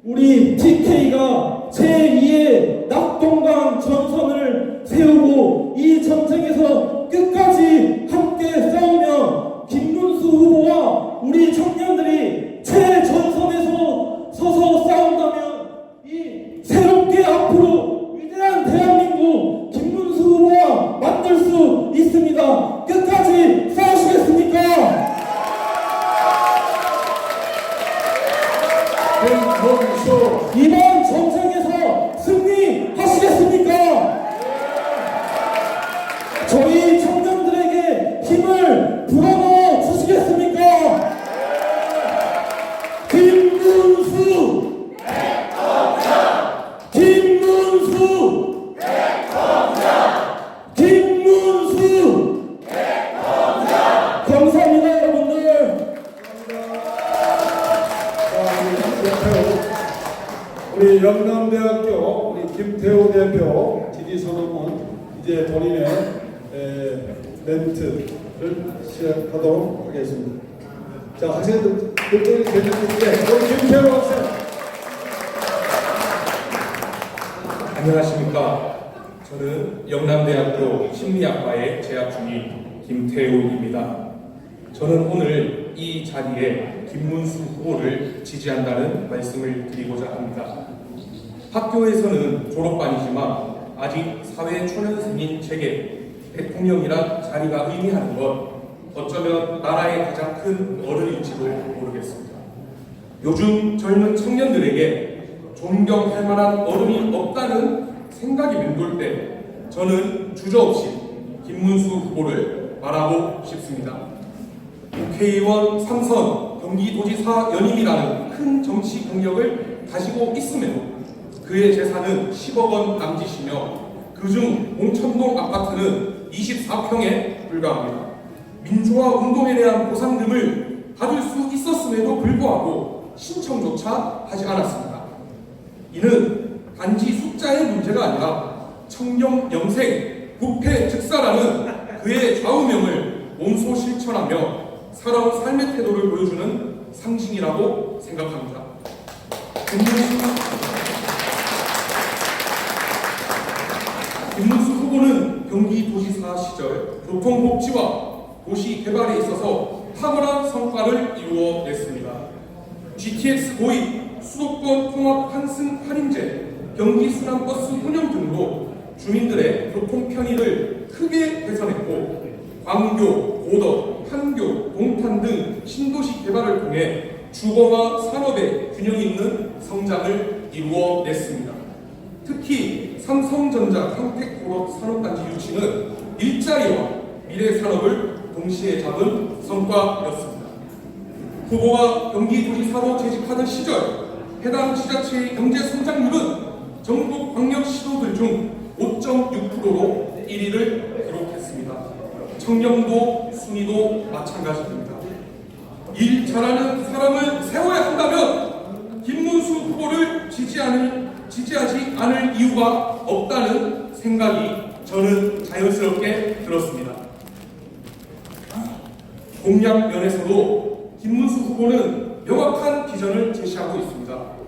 우리 TK가 제2의 낙동강 전선을 세우고 이 전쟁에서 끝까지 함께 싸우며 김문수 후보와 우리 청년들이 최전선에서 서서 싸운다면 이 새롭게 앞으로 위대한 대한민국 김문수 후보와 만들 수 있습니다. 끝까지 싸우시겠습니까? 이번 전쟁에서 승리하시겠습니까? 저희 청년들에게 힘을 불어넣어 주시겠습니까? 김문수! 김문수! 김문수! 감사합니다, 여러분들. 우리 영남대학교 우리 김태우 대표 지지선언문 이제 본인의 멘트를 시작하도록 하겠습니다. 자, 학생들 들분이 계셨는데 우리 김태우 학생. 안녕하십니까. 저는 영남대학교 심리학과에 재학 중인 김태우입니다. 저는 오늘 이 자리에 김문수 후보를 지지한다는 말씀을 드리고자 합니다. 학교에서는 졸업반이지만 아직 사회 초년생인 제게 대통령이란 자리가 의미하는 것, 어쩌면 나라의 가장 큰 어른일지도 모르겠습니다. 요즘 젊은 청년들에게 존경할 만한 어른이 없다는 생각이 맴돌 때 저는 주저없이 김문수 후보를 말하고 싶습니다. 국회의원 3선, 경기도지사 연임이라는 큰 정치 경력을 가지고 있음에도 그의 재산은 10억 원 남짓이며 그중 봉천동 아파트는 24평에 불과합니다. 민주화 운동에 대한 보상 등을 받을 수 있었음에도 불구하고 신청조차 하지 않았습니다. 이는 단지 숫자의 문제가 아니라 청렴 영생, 부패 즉사라는 그의 좌우명을 몸소 실천하며 살아온 삶의 태도를 보여주는 상징이라고 생각합니다. 김문수 후보는 경기도지사 시절 교통복지와 도시개발에 있어서 탁월한 성과를 이루어냈습니다. GTX 도입, 수도권 통합 환승 할인제, 경기순환버스 운영 등으로 주민들의 교통 편의를 크게 개선했고, 광교, 고덕, 판교, 동탄 등 신도시 개발을 통해 주거와 산업의 균형 있는 성장을 이루어냈습니다. 특히 삼성전자 평택고덕 산업단지 유치는 일자리와 미래 산업을 동시에 잡은 성과였습니다. 후보가 경기도지사로 재직하던 시절 해당 지자체의 경제 성장률은 전국 광역시도들 중 5.6%로 1위를 기록했습니다. 청렴도 순위도 마찬가지입니다. 일 잘하는 사람을 세워야 한다면 김문수 후보를 지지하지 않을 이유가 없다는 생각이 저는 자연스럽게 들었습니다. 공약 면에서도 김문수 후보는 명확한 비전을 제시하고 있습니다.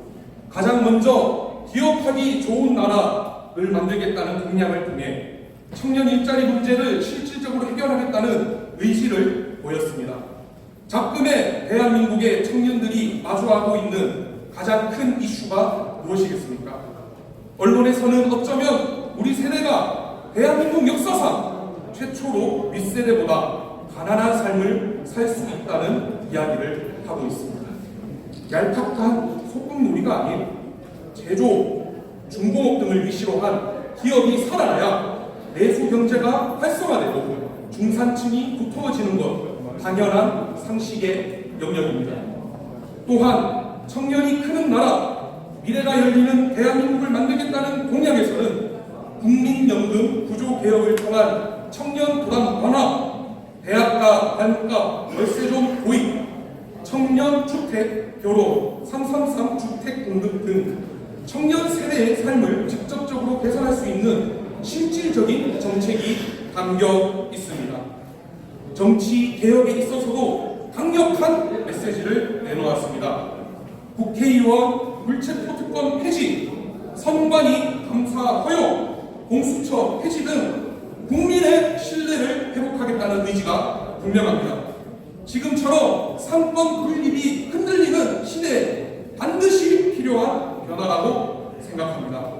가장 먼저 기업하기 좋은 나라를 만들겠다는 공약을 통해 청년 일자리 문제를 실질적으로 해결하겠다는 의지를 보였습니다. 작금의 대한민국의 청년들이 마주하고 있는 가장 큰 이슈가 무엇이겠습니까? 언론에서는 어쩌면 우리 세대가 대한민국 역사상 최초로 윗세대보다 가난한 삶을 살 수 있다는 이야기를 하고 있습니다. 얄팍한 소꿉놀이가 아닌 제조, 중공업 등을 위시로 한 기업이 살아나야 내수 경제가 활성화되고 중산층이 두터워지는 것 당연한 상식의 영역입니다. 또한 청년이 크는 나라, 미래가 열리는 대한민국을 만들겠다는 공약에서는 국민연금 구조 개혁을 통한 청년 부담 완화, 대학가, 단가, 월세좀 도입, 청년 주택, 결혼, 333 주택 공급 등 청년 세대의 삶을 직접적으로 개선할 수 있는 실질적인 정책이 담겨 있습니다. 정치 개혁에 있어서도 강력한 메시지를 내놓았습니다. 국회의원 물체포 특권 폐지, 선관위 감사 허용, 공수처 폐지 등 국민의 신뢰를 회복하겠다는 의지가 분명합니다. 지금처럼 상권 분립이 흔들리는 시대에 반드시 필요한 변화라고 생각합니다.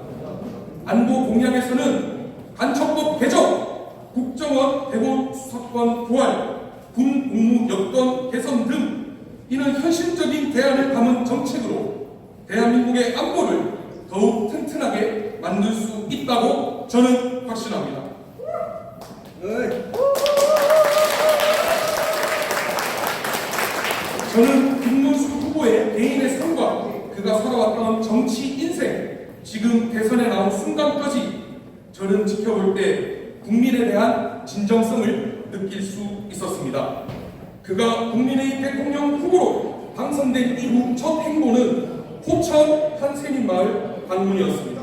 안보 공약에서는 간첩법 개정, 국정원 대본 수사권 부활, 군 복무 여건 개선 등 이는 현실적인 대안을 담은 정책으로 대한민국의 안보를 더욱 튼튼하게 만들 수 있다고 저는 확신합니다. 저는 김문수 후보의 개인의 삶과 그가 살아왔던 정치 인생, 지금 대선에 나온 순간까지 저는 지켜볼 때 국민에 대한 진정성을 느낄 수 있었습니다. 그가 국민의 대통령 후보로 당선된 이후 첫 행보는 포천 한센인 마을 방문이었습니다.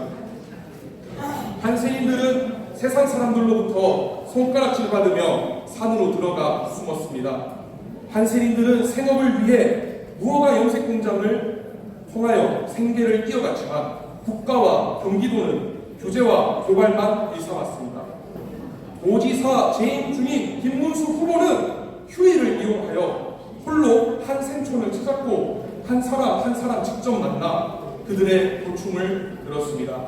한센인들은 세상 사람들로부터 손가락질 받으며 산으로 들어가 숨었습니다. 한센인들은 생업을 위해 무허가 염색 공장을 통하여 생계를 이어갔지만 국가와 경기도는 규제와 고발만 일삼았습니다. 도지사 재임 중인 김문수 후보는 휴일을 이용하여 홀로 한센촌을 찾았고 한 사람 직접 만나 그들의 고충을 들었습니다.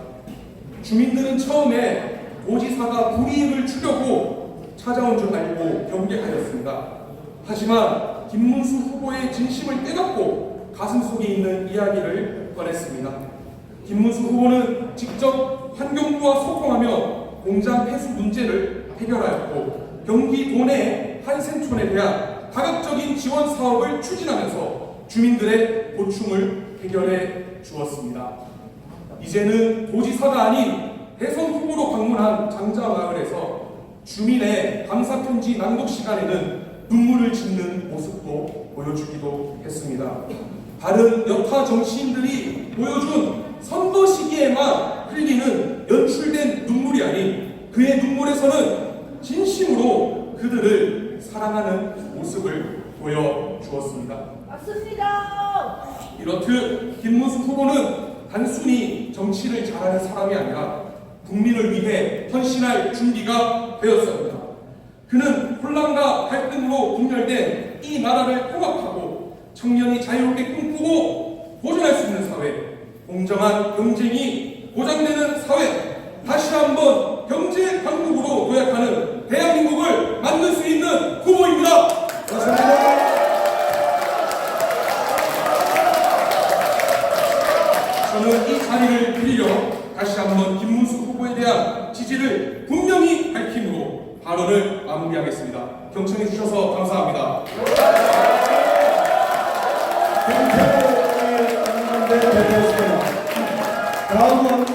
주민들은 처음에 도지사가 불이익을 주려고 찾아온 줄 알고 경계하였습니다. 하지만 김문수 후보의 진심을 깨닫고 가슴속에 있는 이야기를 꺼냈습니다. 김문수 후보는 직접 환경부와 소통하며 공장 폐수 문제를 해결하였고 경기도 내 한센촌에 대한 다각적인 지원 사업을 추진하면서 주민들의 고충을 해결해 주었습니다. 이제는 도지사가 아닌 대선 후보로 방문한 장자마을에서 주민의 감사편지 낭독 시간에는 눈물을 짓는 모습도 보여주기도 했습니다. 다른 여타 정치인들이 보여준 선거 시기에만 흘리는 연출된 눈물이 아닌 그의 눈물에서는 진심으로 그들을 사랑하는 모습을 보여주었습니다. 맞습니다. 이렇듯 김문수 후보는 단순히 정치를 잘하는 사람이 아니라 국민을 위해 헌신할 준비가 되었습니다. 그는 혼란과 갈등으로 분열된 이 나라를 통합하고 청년이 자유롭게 꿈꾸고 도전할 수 있는 사회, 공정한 경쟁이 보장되는 사회, 다시 한번 경제 강국으로 도약하는 대한민국을 만들 수 있는 후보입니다. 감사합니다. 저는 이 자리를 빌려 다시 한번 김문수 후보에 대한 지지를 분명히 밝힘으로 발언을 마무리하겠습니다. 경청해 주셔서 감사합니다. 다음은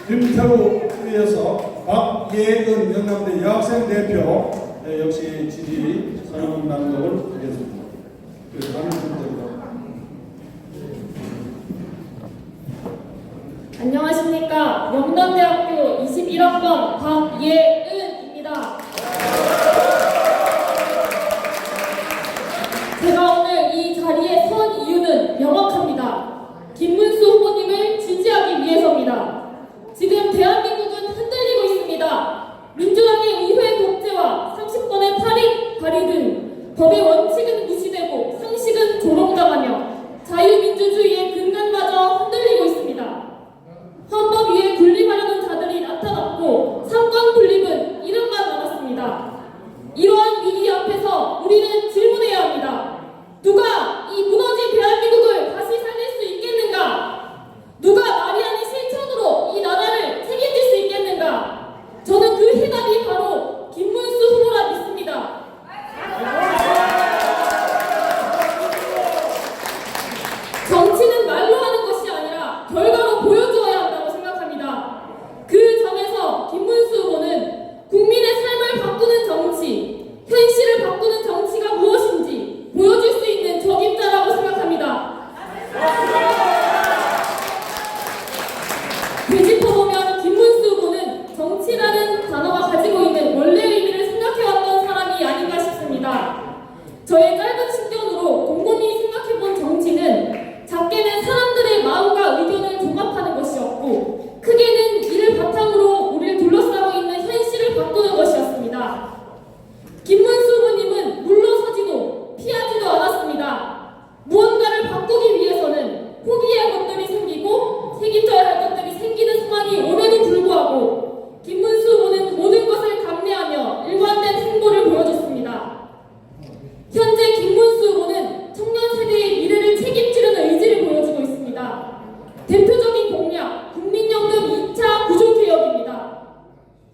김태우에 이어서 박예은 영남대 여학생 대표 역시 지지 설문 낭독을 하겠습니다. 안녕하십니까. 영남대학교 21학번 박예은입니다. 제가 오늘 이 자리에 선 이유는 명확합니다. 김문수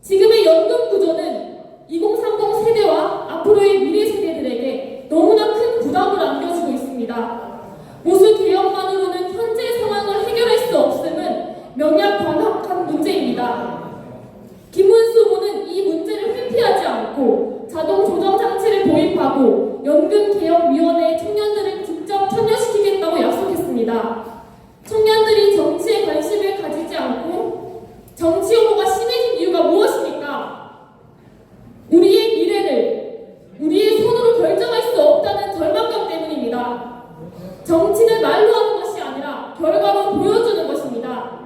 지금의 연금 구조는 2030 세대와 앞으로의 미래 세대들에게 너무나 큰 부담을 안겨주고 있습니다. 보수 개혁만으로는 현재 상황을 해결할 수 없음은 명약관학한 문제입니다. 김문수 후보는 이 문제를 회피하지 않고 자동 조정 장치를 도입하고 연금개혁위원회에 청년들을 직접 참여시키겠다고 약속했습니다. 청년들이 정치에 관심을 가지지 않고 정치 혐오가 심해진 이유가 무엇입니까? 우리의 미래를 우리의 손으로 결정할 수 없다는 절망감 때문입니다. 정치는 말로 하는 것이 아니라 결과로 보여주는 것입니다.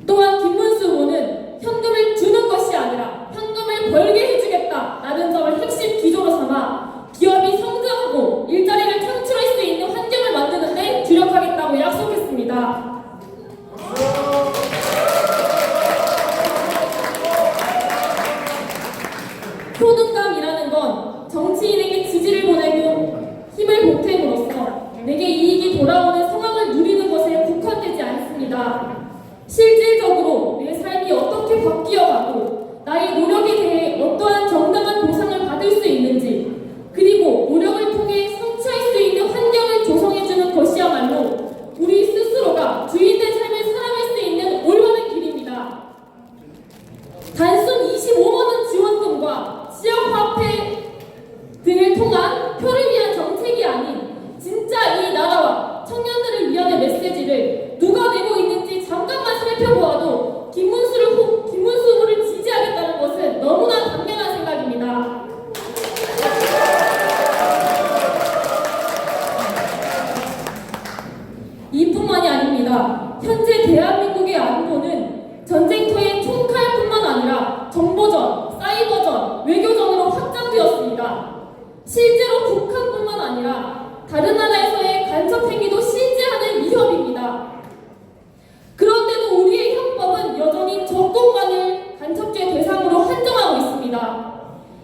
또한 김문수 후보는 현금을 주는 것이 아니라 현금을 벌게 해주겠다라는 점을 핵심 기조로 삼아 기업이 성장하고 일자리를 창출할 수 있는 환경을 만드는 데 주력하겠다고 약속했습니다. 효능감이라는 건 정치인에게 지지를 보내고 힘을 보탬으로써 내게 이익이 돌아오는 상황을 누리는 것에 국한되지 않습니다. 실질적으로 내 삶이 어떻게 바뀌어가고 나의 노력에 대해 어떠한 정당한 보상을 받을 수 있는지, 그리고 노력을 통해 성취할 수 있는 환경을 조성해주는 것이야말로 우리 스스로가 주인된 삶을 살아갈 수 있는 올바른 길입니다. 단순 25만원 지원금과 지역화폐 등을 통한 표를 위한 정책이 아닌 진짜 이 나라와 청년들을 위한 메시지를 누가 내고 있는지 잠깐만 살펴보아도 김문수 후보를 지지하겠다는 것은 너무나 당연한 생각입니다. 이뿐만이 아닙니다. 현재 대한민국의 안보는 전쟁터의 총칼뿐만 아니라 정보전, 사이버전, 외교전으로 확장되었습니다. 실제로 북한뿐만 아니라 다른 나라에서의 간첩 행위도 실제하는 위협입니다. 그런데도 우리의 형법은 여전히 적공만을 간첩죄 대상으로 한정하고 있습니다.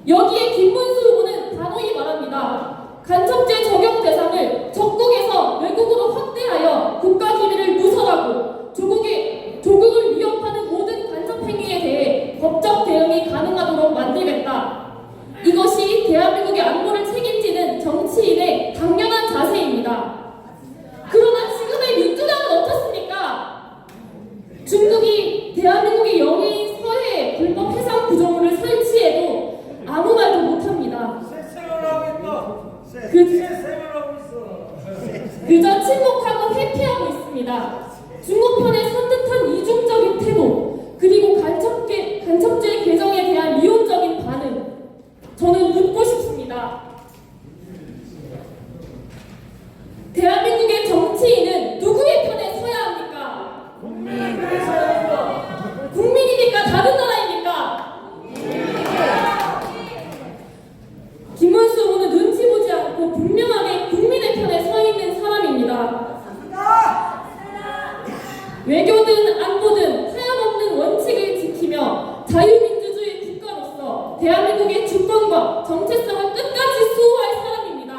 여기에 김문수 후보는 단호히 말합니다. 간첩죄 적용 대상을 적국에서 외국으로 확대하여 국가 기밀을 누설하고 조국을 위협하는 모든 간첩 행위에 대해 법적 대응이 가능하도록 만들겠다. 이것이 대한민국의 안보를 책임지는 정치인의 당연한 자세입니다. 그러나 지금의 민주당은 어떻습니까? 중국이 대한민국의 영해인 서해에 불법 해상 구조물을 설치해도 아무 말도 못합니다. 그저 침묵하고 회피하고 있습니다. 중국편의 선뜻한 이중적인 태도, 그리고 간첩죄 개정에 대한 이론적인 반응, 저는 묻고 싶습니다. 대한민국의 정치인은 누구의 편에 서야 합니까? 국민이니까 다른 나라입니까? 김문수 후보는 눈치 보지 않고 분명하게 국민의 편에 서 있는 사람입니다. 외교든 안보든 하염없는 원칙을 지키며 자유민주주의 국가로서 대한민국의 주권과 정체성을 끝까지 수호할 사람입니다.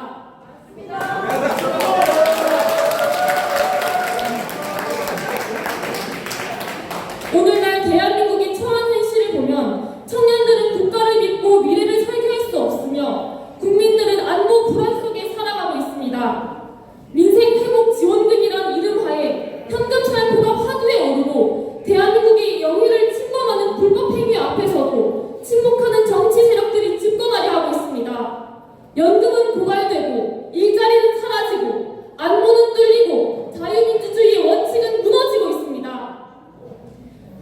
오늘날 대한민국이 처한 현실을 보면 청년들은 국가를 믿고 미래를 설계할 수 없으며 국민들은 안보 불안 속에 살아가고 있습니다. 민생 회복 지원금이란 이름 하에 현금 살포가 화두에 오르고 대한민국의 영유를 침범하는 불법 행위 앞에서도 침묵하는 정치 세력들이 집권하려 하고 있습니다. 연금은 고갈되고 일자리는 사라지고 안보는 뚫리고 자유민주주의의 원칙은 무너지고 있습니다.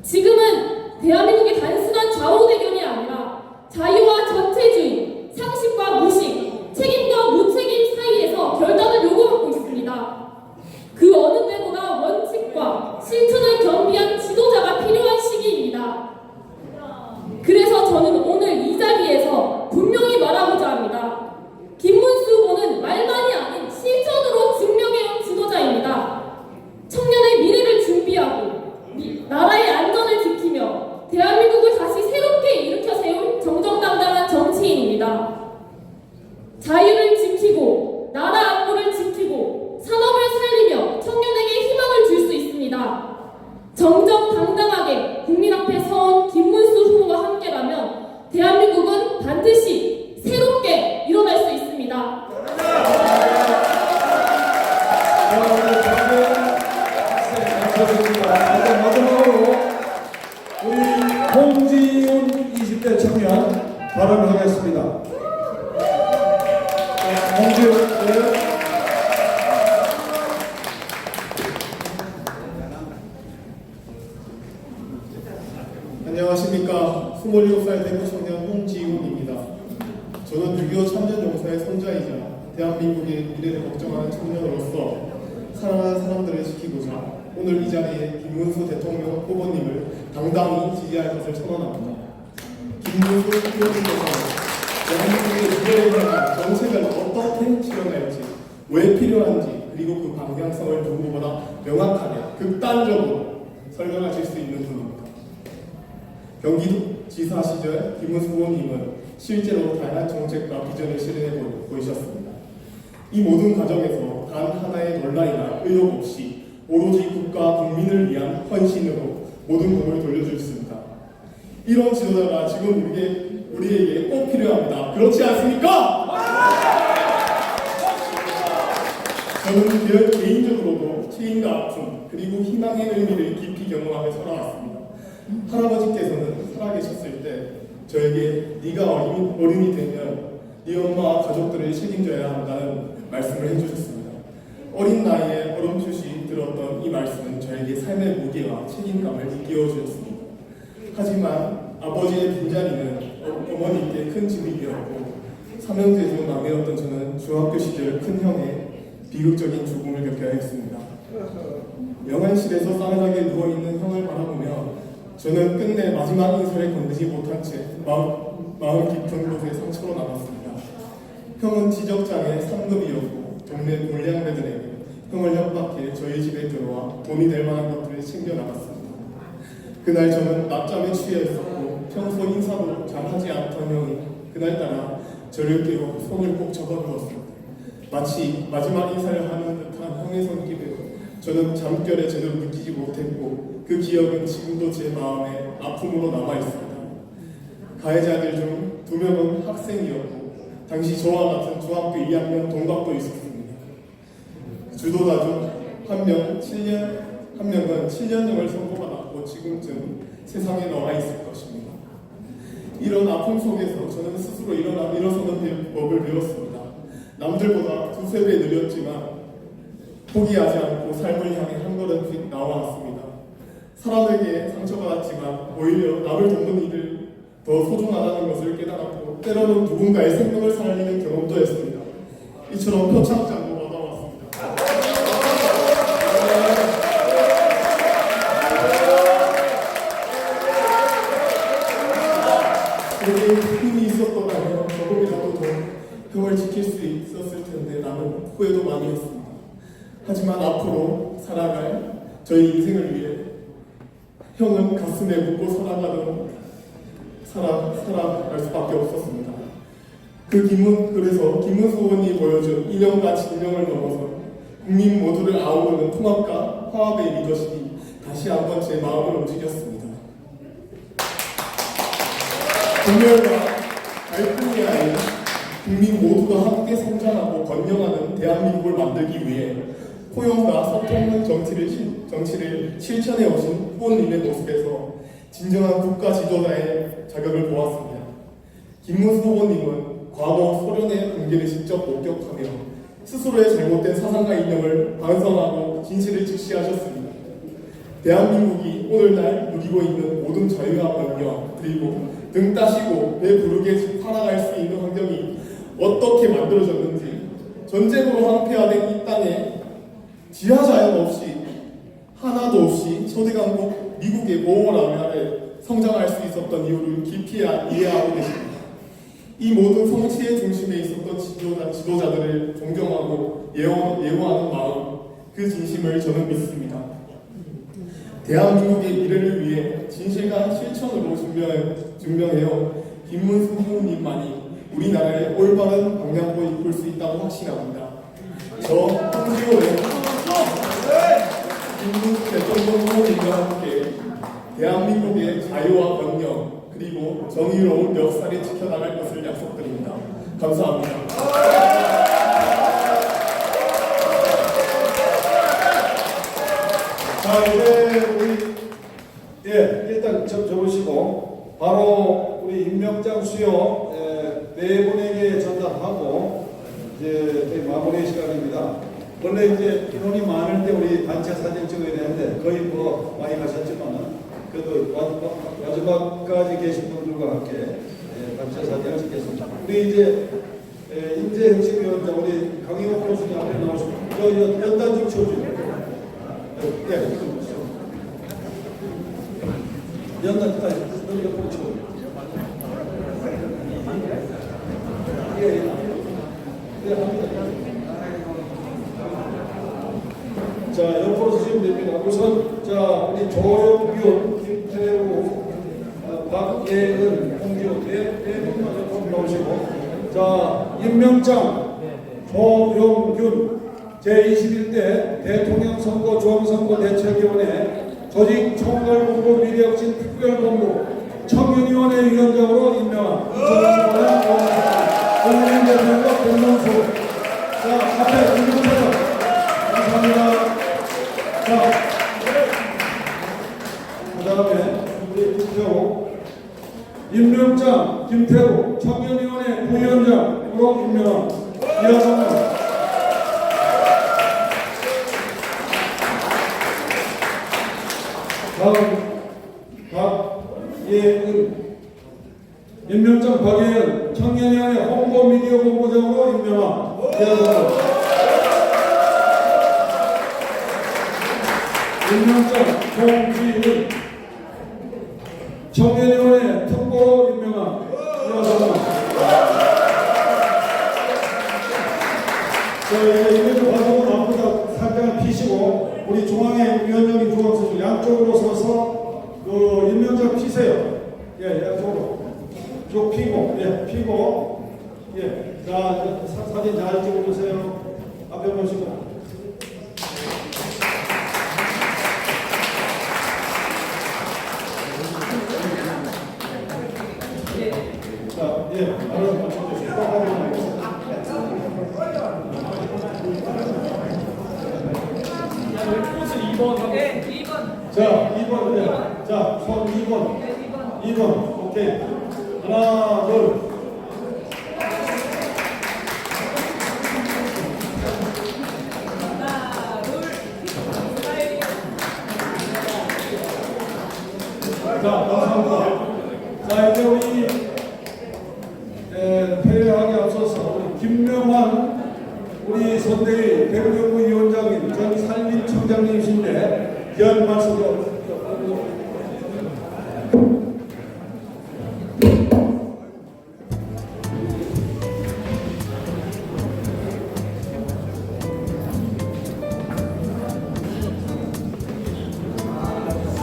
지금은 대한민국의 단순한 좌우 대결이 아니라 자유와 전체주의, 상식과 무식, 책임과 무책임 사이에서 결단을 요구하고 있습니다. 그 어느 때보다 원칙과 실천을 겸비한 지도자가 필요한 시기입니다. 그래서 저는 오늘 이 자리에서 분명히 말하고자 합니다. 김문수 후보는 말만이 아닌 실천으로 증명해온 지도자입니다. 청년의 미래를 준비하고 나라의 안전을 지키며 대한민국을 다시 새롭게 일으켜 세운 정정당당한 정치인입니다. 자유를 지키고 나라 안보를 지키고 산업을 살리며 청년에게 희망을 줄 수 있습니다. 정정당당하게 국민 앞에 서온 김 홍지훈 20대 청년 발언하겠습니다. 홍지훈, 네. 안녕하십니까. 27살 대구 청년 홍지훈입니다. 저는 6.25 참전용사의 손자이자 대한민국의 미래를 걱정하는 청년으로서 사랑하는 사람들을 지키고자 오늘 이 자리에 김문수 대통령 후보님을 당당히 지지할 것을 선언합니다. 김문수 후보님께서는 대한민국의 미래에 대한 정책을 어떻게 실현할지, 왜 필요한지, 그리고 그 방향성을 누구보다 명확하게, 극단적으로 설명하실 수 있는 분입니다. 경기도지사 시절 김문수 후보님은 실제로 다양한 정책과 비전을 실현해 보이셨습니다. 이 모든 과정에서 단 하나의 논란이나 의혹 없이 오로지 국가 국민을 위한 헌신으로 모든 공을 돌려주셨습니다. 이런 지도자가 지금 우리에게 꼭 필요합니다. 그렇지 않습니까? 저는 개인적으로도 책임과 아픔 그리고 희망의 의미를 깊이 경험하며 살아왔습니다. 할아버지께서는 살아계셨을 때 저에게 네가 어른이 되면 네 엄마와 가족들을 책임져야 한다는 말씀을 해주셨습니다. 어린 나이에 어렴풋이 들었던 이 말씀은 저에게 삶의 무게와 책임감을 일깨워 주셨습니다. 하지만 아버지의 빈자리는 어머니께 큰 짐이 되었고 삼형제 중 막내였던 저는 중학교 시절 큰형의 비극적인 죽음을 겪어야 했습니다. 명안실에서 싸늘하게 누워있는 형을 바라보며 저는 끝내 마지막 인사를 건드지 못한 채 마음 깊은 곳에 상처로 남았습니다. 형은 지적장애 3급이었고 동네 불량배들에게 형을 협박해 저희 집에 들어와 돈이 될 만한 것들을 챙겨 나갔습니다. 그날 저는 낮잠에 취해 있었고 평소 인사도 잘하지 않던 형이 그날따라 저를 깨워 손을 꼭 잡아주었습니다. 마치 마지막 인사를 하는 듯한 형의 손길을 저는 잠결에 제대로 느끼지 못했고 그 기억은 지금도 제 마음에 아픔으로 남아있습니다. 가해자들 중 2명은 학생이었고 당시 저와 같은 중학교 2학년 동갑도 있었습니다. 주도자 중 한 명은 7년형을 선고받았고 지금쯤 세상에 나와 있을 것입니다. 이런 아픔 속에서 저는 스스로 일어서는 법을 배웠습니다. 남들보다 2~3배 느렸지만 포기하지 않고 삶을 향해 한 걸음씩 나와왔습니다. 사람에게 상처받았지만 오히려 남을 돕는 일을 더 소중하다는 것을 깨달았고 때로는 누군가의 생명을 살리는 경험도 했습니다. 이처럼 표창장도 받아왔습니다. 그에게 힘이 있었더라면 조금이라도 더 형을 지킬 수 있었을 텐데 라는 후회도 많이 했습니다. 하지만 앞으로 살아갈 저희 인생을 위해 형은 가슴에 묻고 살아갈 수밖에 없었습니다. 그래서 김문수 의원이 보여준 이념과 진정을 넘어서 국민 모두를 아우르는 통합과 화합의 리더십이 다시 한번 제 마음을 움직였습니다. 분열과 갈등이 아닌 국민 모두가 함께 성장하고 번영하는 대한민국을 만들기 위해 포용과 소통의 정치를 실천해 오신 후보님의 모습에서 진정한 국가 지도자의 자격을 보았습니다. 김문수 후보님은 과거 소련의 붕괴를 직접 목격하며 스스로의 잘못된 사상과 이념을 반성하고 진실을 직시하셨습니다. 대한민국이 오늘날 누리고 있는 모든 자유와 번영 그리고 등 따시고 배부르게 살아갈 수 있는 환경이 어떻게 만들어졌는지 전쟁으로 황폐화된 이 땅에 지하자연 없이 하나도 없이 초대강국 미국의 보호라면 아래 성장할 수 있었던 이유를 깊이 이해하고 계십니다. 이 모든 성취의 중심에 있었던 지도자들을 존경하고 예우하는 마음, 그 진심을 저는 믿습니다. 대한민국의 미래를 위해 진실과 실천으로 증명해온 김문수 후보님만이 우리나라의 올바른 방향으로 이끌 수 있다고 확신합니다. 저 홍지호의 김문수 대통령 후보님과 함께 대한민국의 자유와 번영 그리고 정의로운 역사를 지켜나갈 것을 약속드립니다. 감사합니다. 자, 이제 우리 일단 접으시고 바로 우리 임명장 수여 네 분에게 전달하고 이제 저희 마무리 시간입니다. 원래 이제 인원이 많을 때 우리 단체 사진 찍어야 되는데 거의 뭐 많이 가셨지만은 그래도 마지막까지 계신 분들과 함께 단체 사진을 찍겠습니다. 우리 이제 인재혁신위원장 우리 강희옥 교수님 앞에 나오시고 저 연단 좀 치워주세요. 네, 연단까지 옆으로 치워주세요. 예, 합니다. 자, 옆으로 쓰시면 됩니다. 우선, 자, 우리 조영균, 김태우, 박예은, 홍기호, 네 분만 옆으로 나오시고, 자, 임명장, 조영균, 제21대 대통령 선거 중앙선거 대책위원회 조직 총괄본부 미래혁신 특별본부 청년위원회 위원장으로 임명한 2025년 국민 대통령 공동수. 자, 앞에 임명장. 감사합니다. 자, 그 다음에 우리 김태우 임명장 김태우 청년위원회 부위원장으로 임명한 이하성은 다음 박예은 임명장 박예은 청년위원회 홍보미디어 본부장으로 임명한 이하성은 임명장 송지은 청년위원회 특보로 임명한 이하성은 이제 이벤트 과정은 앞보다 살짝 피시고 우리 중앙에 위원장님 중앙선수 양쪽으로 서서 그 임명장 피세요. 예, 양쪽으로 쭉 피고 피고 자 사진 잘 찍어주세요. 앞에 보시고. 자, 알아서 맞춰주세요. 자, 2번. 자, 손 2번. 오케이. 하나, 둘. 자, 감사합니다. 자, 이제 우리 회의하기 앞서서 우리 김명환 우리 선대위 대구연구위원장님 전 산림청장님이신데 귀한 말씀을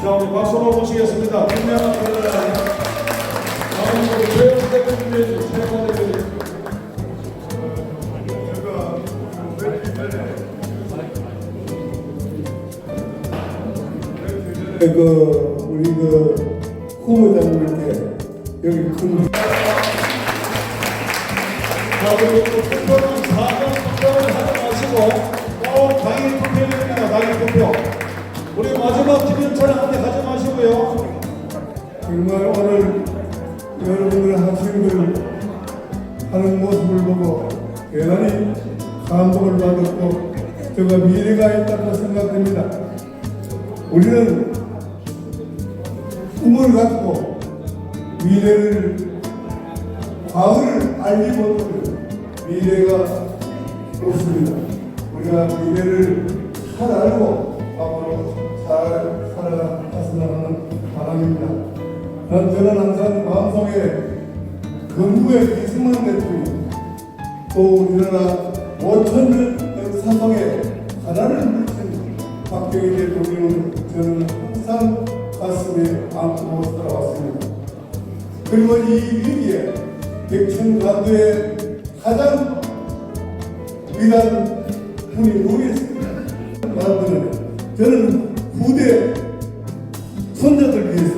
자, 우리 박수로 모시겠습니다. 김명환 위원장님. 다음 우리 최영 대표님, 최영 대표님. 우리 후보자님께 여기 큰 자, 우리 투표는 4번 투표를 하지 마시고 꼭 당일 투표입니다. 당일 투표. 우리 마지막 기념 촬영한테 하지 마시고요. 정말 오늘 여러분들 학생들 하는 모습을 보고 대단히 감동을 받았고 제가 미래가 있다고 생각됩니다. 우리는 꿈을 갖고 미래를 과거를 알지 못하면 미래가 없습니다. 우리가 미래를 잘 알고 앞으로 잘 살아갔으면 하는 바람입니다. 저는 항상 마음속에 건국의 이승만 대통령 또 우리나라 5천년 역사 속에 하나를 물친 박정희 대통령은 저는 항상 가슴에 안고 살아왔습니다. 그리고 이 위기에 백천관도의 가장 위대한 분이 누구겠습니까? 저는 후대 손자들 위해서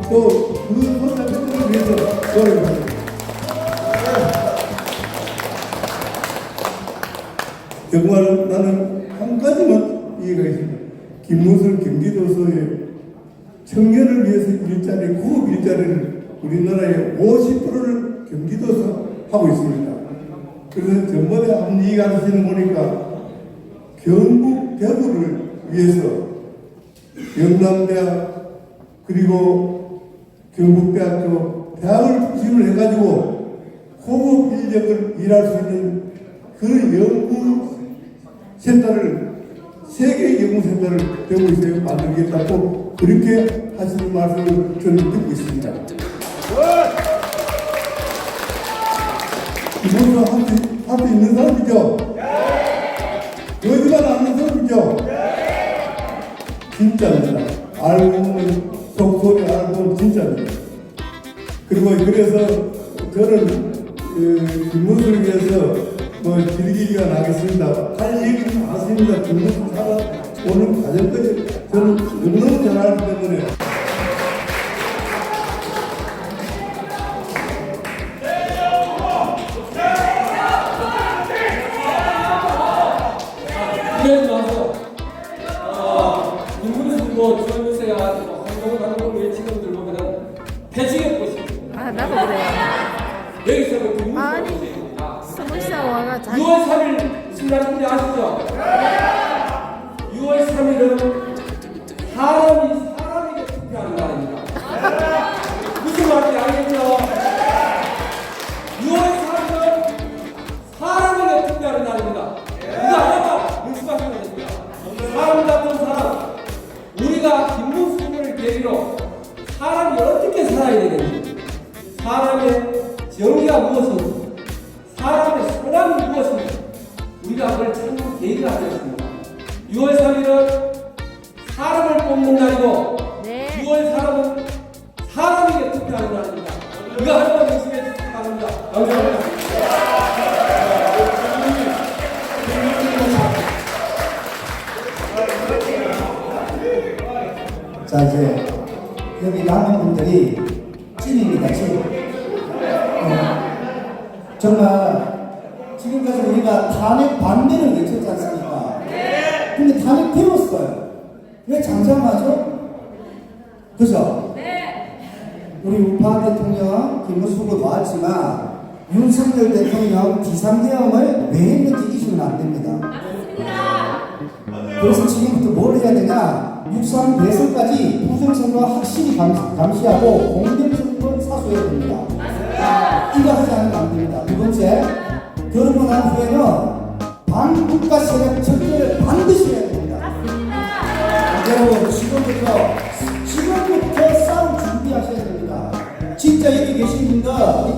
또 그 손자들을 위해서 노력합니다. 정말 나는 한 가지만 이해가 있습니다. 김문수 경기도서의 청년을 위해서 우리나라의 50%를 경기도에서 하고 있습니다. 그래서 전번에 한 얘기하시는 보니까 경북 대구를 위해서 영남대학 그리고 경북대학교 대학을 중심으로 해가지고 고급 인력을 일할 수 있는 그 연구센터를 세계 연구센터를 대구에서 만들겠다고 그렇게 하시는 말씀을 저는 듣고 있습니다. 이분은 할 수 있는 사람이죠? 거짓말 안 하는 사람이죠? 진짜입니다. 알고 보면 속소리 알고 보면 진짜입니다. 그리고 그래서 저는 김문수를 위해서 즐기기가 나겠습니다. 할 얘기는 많습니다. 김문수 살아오는 과정까지 저는 너무너무 잘 알기 때문에. 그러지 마세요. 김문수 뭐 주연유세가 한국을 외치는 보면은 배지게 보십니다. 아, 나도 그래요. 여기서 그 김문수 아니, 보십니다. 스물살 와가 자기 6월 3일 신라는지 아시죠? 6월 3일은 사람에게 투표하는 날입니다. 무슨 말인지 알겠죠? 6월 3일은 사람에게 투표하는 날입니다. 이거 알아봐! 문수하시면 됩니다. 사람 같은 사람, 우리가 김문수 후보를 계기로 사람이 어떻게 살아야 되는지, 사람의 정의가 무엇인지, 사람의 소망이 무엇인지, 우리가 그걸 찾는 계기가 되었습니다. 6월 3일은 사람을 뽑는 날이고, 네. 6월 3일은 사람에게 투표하는 날입니다. 이거 하나만 열심히 해주시기 바랍니다. 감사합니다. 자, 이제 여기 남은 분들이 찐입니다, 찐. 정말 지금까지 우리가 탄핵 반대를 외쳤지 않습니까? 근데 탄핵 배웠어요. 왜 장담하죠? 그죠? 우리 우파 대통령 김문수 후보 나왔지만 윤석열 대통령 비상계엄을 왜 했는지 잊으면 안 됩니다. 그래서 지금부터 뭘 해야 되냐? 6.3 대선까지 부정선거 확실히 감시하고 공정선거 사수해야 됩니다. 이거 하지 않으면 안 됩니다. 두 번째, 그러고 난 후에는 반국가 세력 철저를 반드시 해야 됩니다. 여러분, 지금부터 싸움 준비하셔야 됩니다. 진짜 여기 계신 분들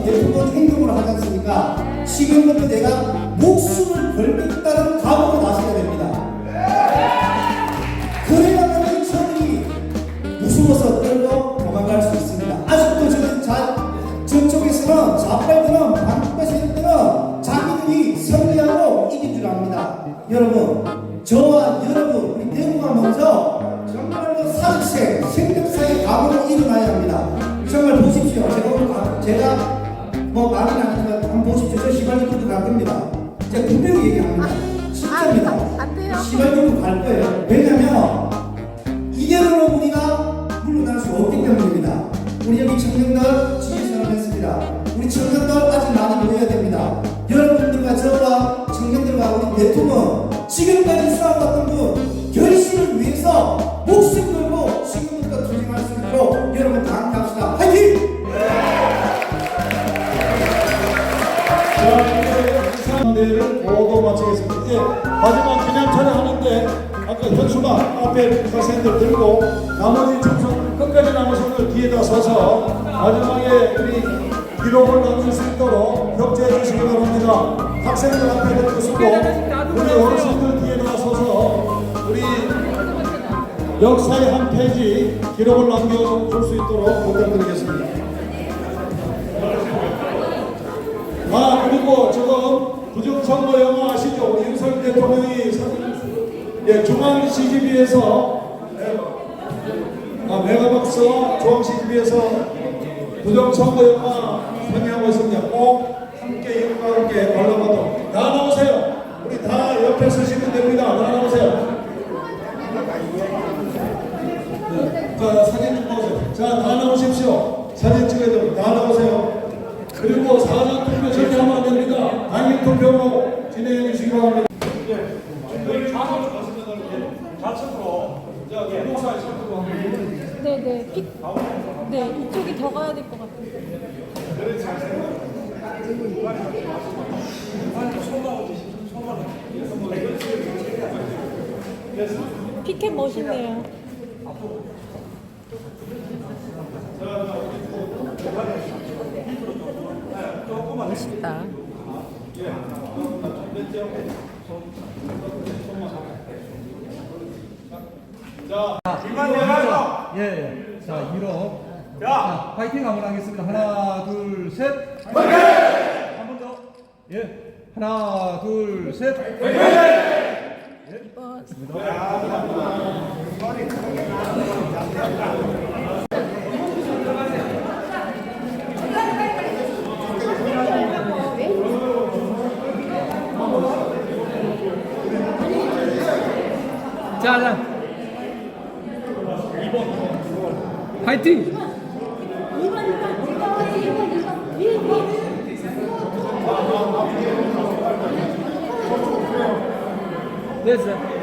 대통령 행동을 하지 않습니까? 지금부터 내가 목숨을 걸겠다는 각오로 나서야 됩니다. 그래야만 저들이 무서워서 떨고 도망갈 수 있습니다. 아직도 저쪽에서는 좌빨들은 반국가 세력들은 자기들이 승리하고 이길 줄 압니다. 여러분, 저와 여러분, 우리 대구가 먼저 정말로 사직세, 생ገብ사의 각오로 일어나야 합니다. 정말 보십시오. 제가 뭐 말은 아니지만 한번 보십시오. 저 시발들도 갈 겁니다. 제가 분명히 얘기합니다. 진짜입니다. 안 돼요. 시발들도 갈 거예요. 왜냐면 이대로는 우리가 물러날 수 없기 때문입니다. 우리 여기 청년들 지지선을 했습니다. 우리 청년들 아직 많이 모여야 됩니다. 여러분들과 저와 청년들과 우리 대통령 지금까지 싸워왔던 분 결실을 위해서 목숨 걸고 지금부터 투쟁할 수 있도록 여러분 다 함께 합시다. 화이팅! 대회를 모두 마치겠습니다. 이제 마지막 기념차례 하는데 아까 현수막 앞에 가센들 들고 나머지 청소 끝까지 남으신 분들 뒤에다 서서 마지막에 우리 기록을 남길 수 있도록 격제해 주시기 바랍니다. 학생들 앞에도 서고 우리 어르신들 뒤에 나서서 우리 역사의 한 페이지 기록을 남겨줄 수 있도록 부탁드리겠습니다. 그리고 지금 부정선거 영화 아시죠? 우리 윤석열 대통령이 중앙 CGV에서 메가박스와 중앙 CGV에서 부정선거 영화 상영하고 있습니다. 꼭 함께 영광롭게 관람하도록 다 나오세요. 우리 다 옆에 서시면 됩니다. 다 나오세요. 자, 사진 좀 보세요. 자, 다 나오십시오. 사진 찍어야 됩니다. 다 나오세요. 그리고 사전 투표 절대 하면 안 됩니다. 당일 투표로 진행해 주시기 바랍니다. 네네. 네, 이쪽이 더 가야 될 것 같아요. 피켓 멋있네요. 멋있다. 예. 자, 1호. 자, 파이팅 한번 하겠습니다. 하나, 둘, 셋. 한 번 더. 예. 하나, 둘, 셋. 자. 파이팅! 됐어.